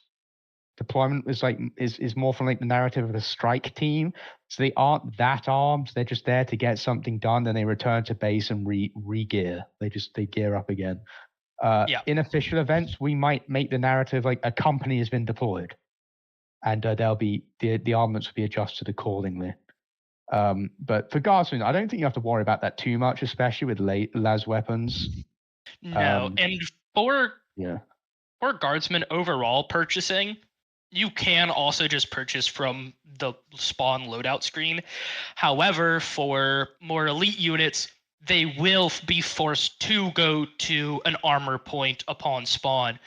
deployment is more from the narrative of a strike team. So they aren't that armed. They're just there to get something done. Then they return to base and re-gear. They gear up again. In official events, we might make the narrative a company has been deployed, and there'll be the armaments will be adjusted accordingly. But for guardsmen, I don't think you have to worry about that too much, especially with las weapons. No, and for guardsmen overall purchasing, you can also just purchase from the spawn loadout screen. However, for more elite units, they will be forced to go to an armor point upon spawn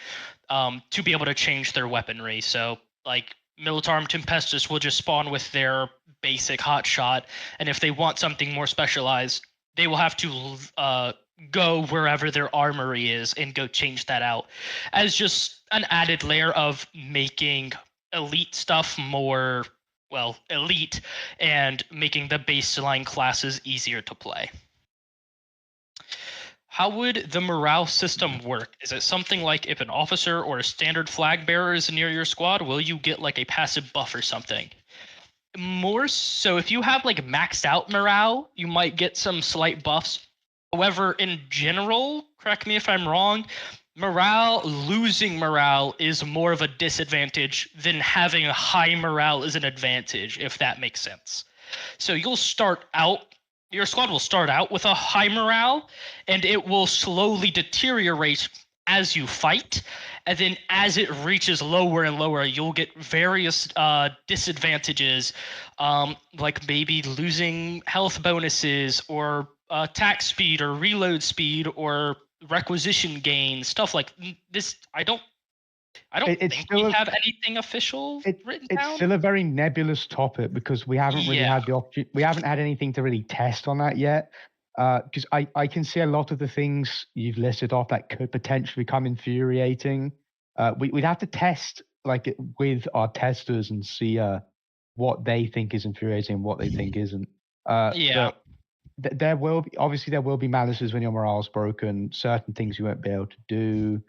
to be able to change their weaponry. So, Militarum Tempestus will just spawn with their basic hotshot, and if they want something more specialized, they will have to go wherever their armory is and go change that out as just an added layer of making elite stuff more, elite, and making the baseline classes easier to play. How would the morale system work? Is it something like if an officer or a standard flag bearer is near your squad, will you get a passive buff or something? More so, if you have maxed out morale, you might get some slight buffs. However, in general, correct me if I'm wrong, losing morale is more of a disadvantage than having a high morale is an advantage, if that makes sense. So your squad will start out with a high morale, and it will slowly deteriorate as you fight. And then as it reaches lower and lower, you'll get various disadvantages, like maybe losing health bonuses or attack speed or reload speed or requisition gain, stuff like this. I don't It's think still we a, have anything official written it's down. still a very nebulous topic because we haven't really Yeah. had we haven't had anything to really test on that yet. Because I can see a lot of the things you've listed off that could potentially become infuriating. We'd have to test like with our testers and see what they think is infuriating and what they think isn't. Yeah. But there will be obviously there will be malices when your morale's broken. Certain things you won't be able to do.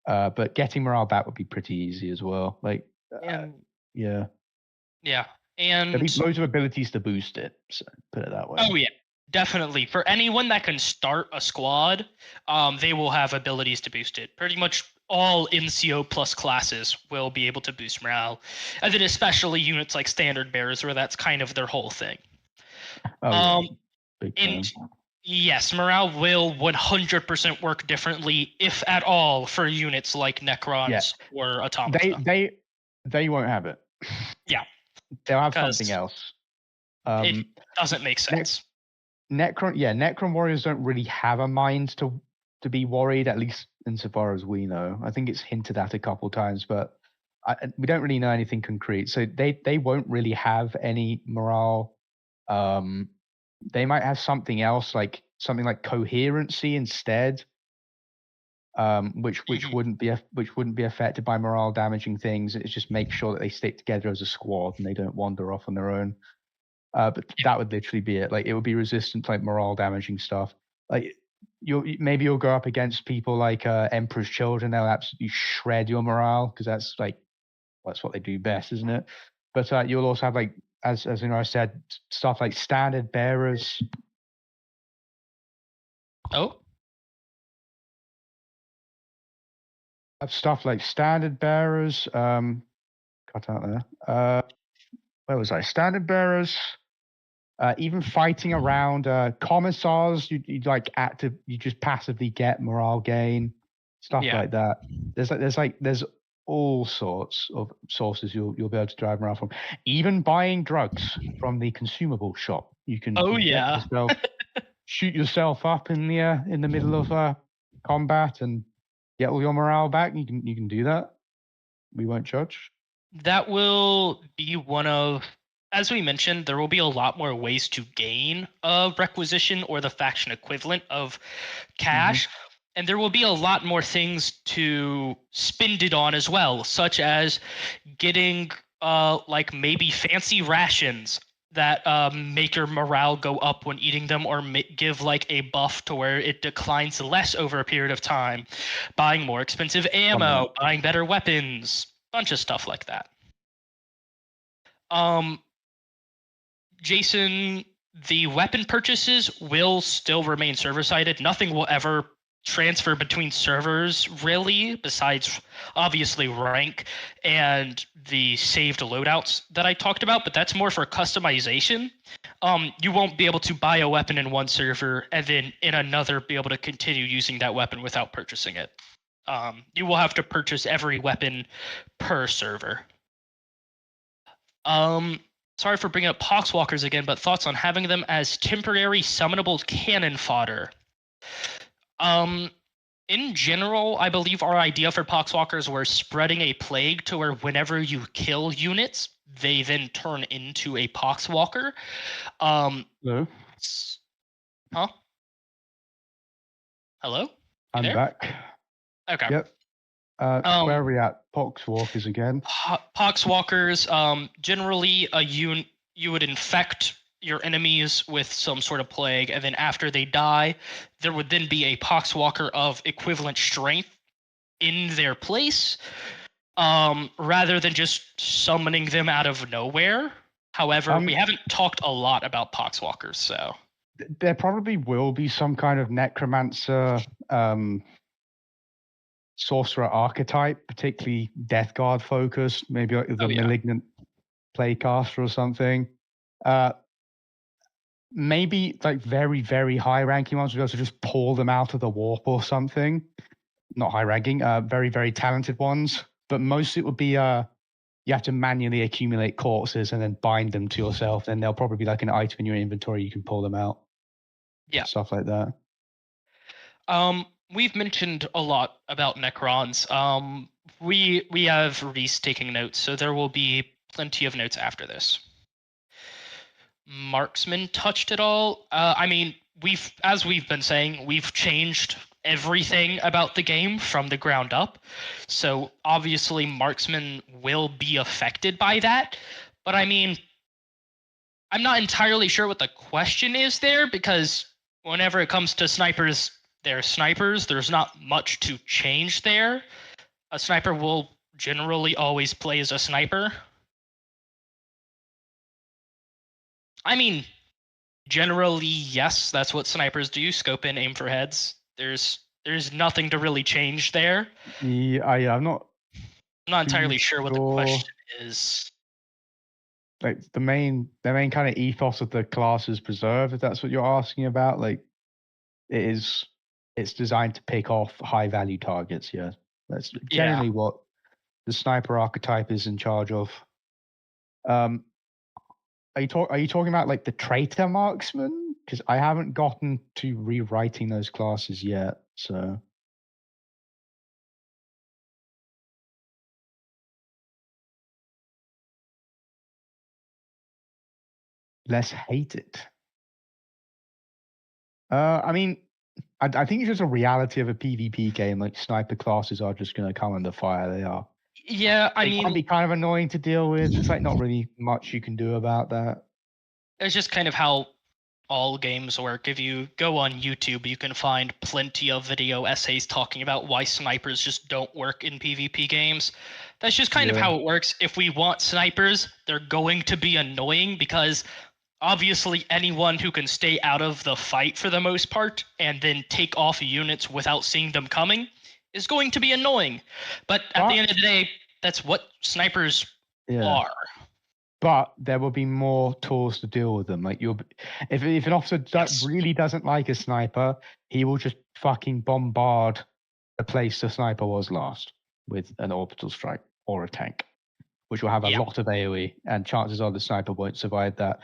But getting morale back would be pretty easy as well. Like, And yeah, yeah. there'll And be loads of abilities to boost it. So put it that way. oh yeah, definitely. For anyone that can start a squad, they will have abilities to boost it. Pretty much all NCO plus classes will be able to boost morale, and then especially units like standard bearers, where that's kind of their whole thing. Oh yeah, Um, big and time. yes, morale will 100% work differently, if at all, for units like Yeah, Necrons or they Automata. they they won't have it. Yeah, They'll have something because else. it Um, doesn't make sense. Necron warriors don't really have a mind to be worried, at least insofar as we know. I think it's hinted at a couple times, but we don't really know anything concrete. So they won't really have any morale. Um, they might have something else, like something like coherency instead, which Mhm. which wouldn't be affected by morale damaging things. It just makes sure that they stick together as a squad and they don't wander off on their own. But that would literally be it. Like it would be resistant to like morale damaging stuff. Like you'll go up against people like Emperor's Children. They'll absolutely shred your morale because that's what they do best, isn't it? But you'll also have like as you know I said stuff like standard bearers. Oh, Have stuff like standard bearers. Cut out there. Where was I? Standard bearers. Even fighting around commissars, you like active, you just passively get morale gain, stuff yeah. like that. There's all sorts of sources you'll be able to drive morale from. Even buying drugs from the consumable shop, Oh, you can get yeah. yourself shoot yourself up in the middle of combat and get all your morale back. You can do that. We won't judge. That will be one of, as we mentioned, there will be a lot more ways to gain a requisition or the faction equivalent of cash. And there will be a lot more things to spend it on as well, such as getting like maybe fancy rations that make your morale go up when eating them, or give like a buff to where it declines less over a period of time, buying more expensive ammo, buying better weapons, bunch of stuff like that. um Jason, the weapon purchases will still remain server sided. Nothing will ever transfer between servers, really, besides obviously rank and the saved loadouts that I talked about, but that's more for customization. You won't be able to buy a weapon in one server and then in another be able to continue using that weapon without purchasing it. You will have to purchase every weapon per server. Sorry for bringing up Poxwalkers again, but thoughts on having them as temporary summonable cannon fodder? In general, I believe our idea for Poxwalkers were spreading a plague to where whenever you kill units, they then turn into a Poxwalker. Hello, Huh? Hello? You I'm there? back. Okay. Yep. Where are we at? Poxwalkers again. Poxwalkers, generally you would infect your enemies with some sort of plague, and then after they die, there would then be a Poxwalker of equivalent strength in their place, rather than just summoning them out of nowhere. However, we haven't talked a lot about Poxwalkers, so. There probably will be some kind of necromancer, sorcerer archetype, particularly Death Guard focused, maybe like the Oh, yeah. malignant playcaster or something. Maybe like very, very high ranking ones, we'll be able to just pull them out of the warp or something. Not high ranking, very, very talented ones. But most it would be you have to manually accumulate corpses and then bind them to yourself. Then they'll probably be like an item in your inventory. You can pull them out. Yeah. Stuff like that. We've mentioned a lot about Necrons. We have Reese taking notes, so there will be plenty of notes after this. Marksman touched it all. I mean, as we've been saying, we've changed everything about the game from the ground up. So obviously Marksman will be affected by that. But I mean, I'm not entirely sure what the question is there, because whenever it comes to snipers, they're snipers. There's not much to change there. A sniper will generally always play as a sniper. I mean, generally, yes, that's what snipers do. Scope in, aim for heads. There's nothing to really change there. Yeah, I'm not Entirely sure what the question is. Like the main kind of ethos of the class is preserved, if that's what you're asking about. Like it's designed to pick off high value targets, yeah. That's generally what the sniper archetype is in charge of. Are you talking about like the traitor marksman? Because I haven't gotten to rewriting those classes yet, so less hated. I mean, I think it's just a reality of a PvP game. Like sniper classes are just going to come under fire. They are. Yeah, I mean, it can be kind of annoying to deal with. It's like not really much you can do about that. It's just kind of how all games work. If you go on YouTube, you can find plenty of video essays talking about why snipers just don't work in PvP games. That's just kind of how it works. If we want snipers, they're going to be annoying because obviously anyone who can stay out of the fight for the most part and then take off units without seeing them coming is going to be annoying. But at the end of the day, that's what snipers are. But there will be more tools to deal with them. Like if an officer really doesn't like a sniper, he will just fucking bombard the place the sniper was last with an orbital strike or a tank, which will have a lot of AoE, and chances are the sniper won't survive that.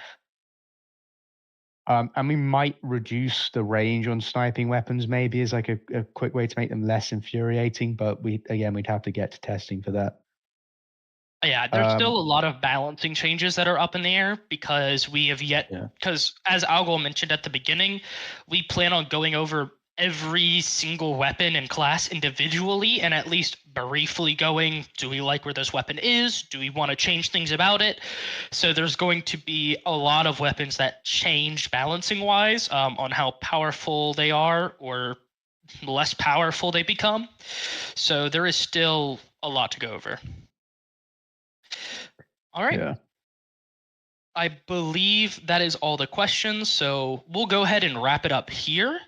And we might reduce the range on sniping weapons, maybe as like a quick way to make them less infuriating. But we'd have to get to testing for that. Yeah, there's still a lot of balancing changes that are up in the air because we have yet, because as Algol mentioned at the beginning, we plan on going over every single weapon and class individually and at least briefly going, do we like where this weapon is? Do we want to change things about it? So there's going to be a lot of weapons that change balancing wise on how powerful they are or less powerful they become. So there is still a lot to go over. All right. Yeah. I believe that is all the questions, so we'll go ahead and wrap it up here.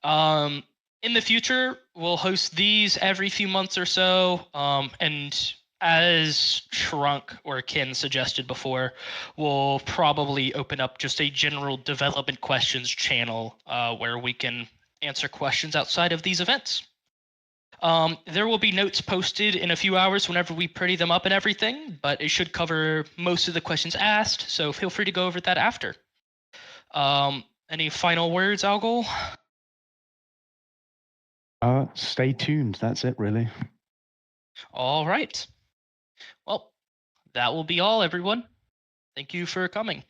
In the future, we'll host these every few months or so, and as Shrunk or Ken suggested before, we'll probably open up just a general development questions channel where we can answer questions outside of these events. There will be notes posted in a few hours whenever we pretty them up and everything, but it should cover most of the questions asked, so feel free to go over that after. Any final words, Algol? Stay tuned. That's it, really. All right. Well, that will be all, everyone. Thank you for coming.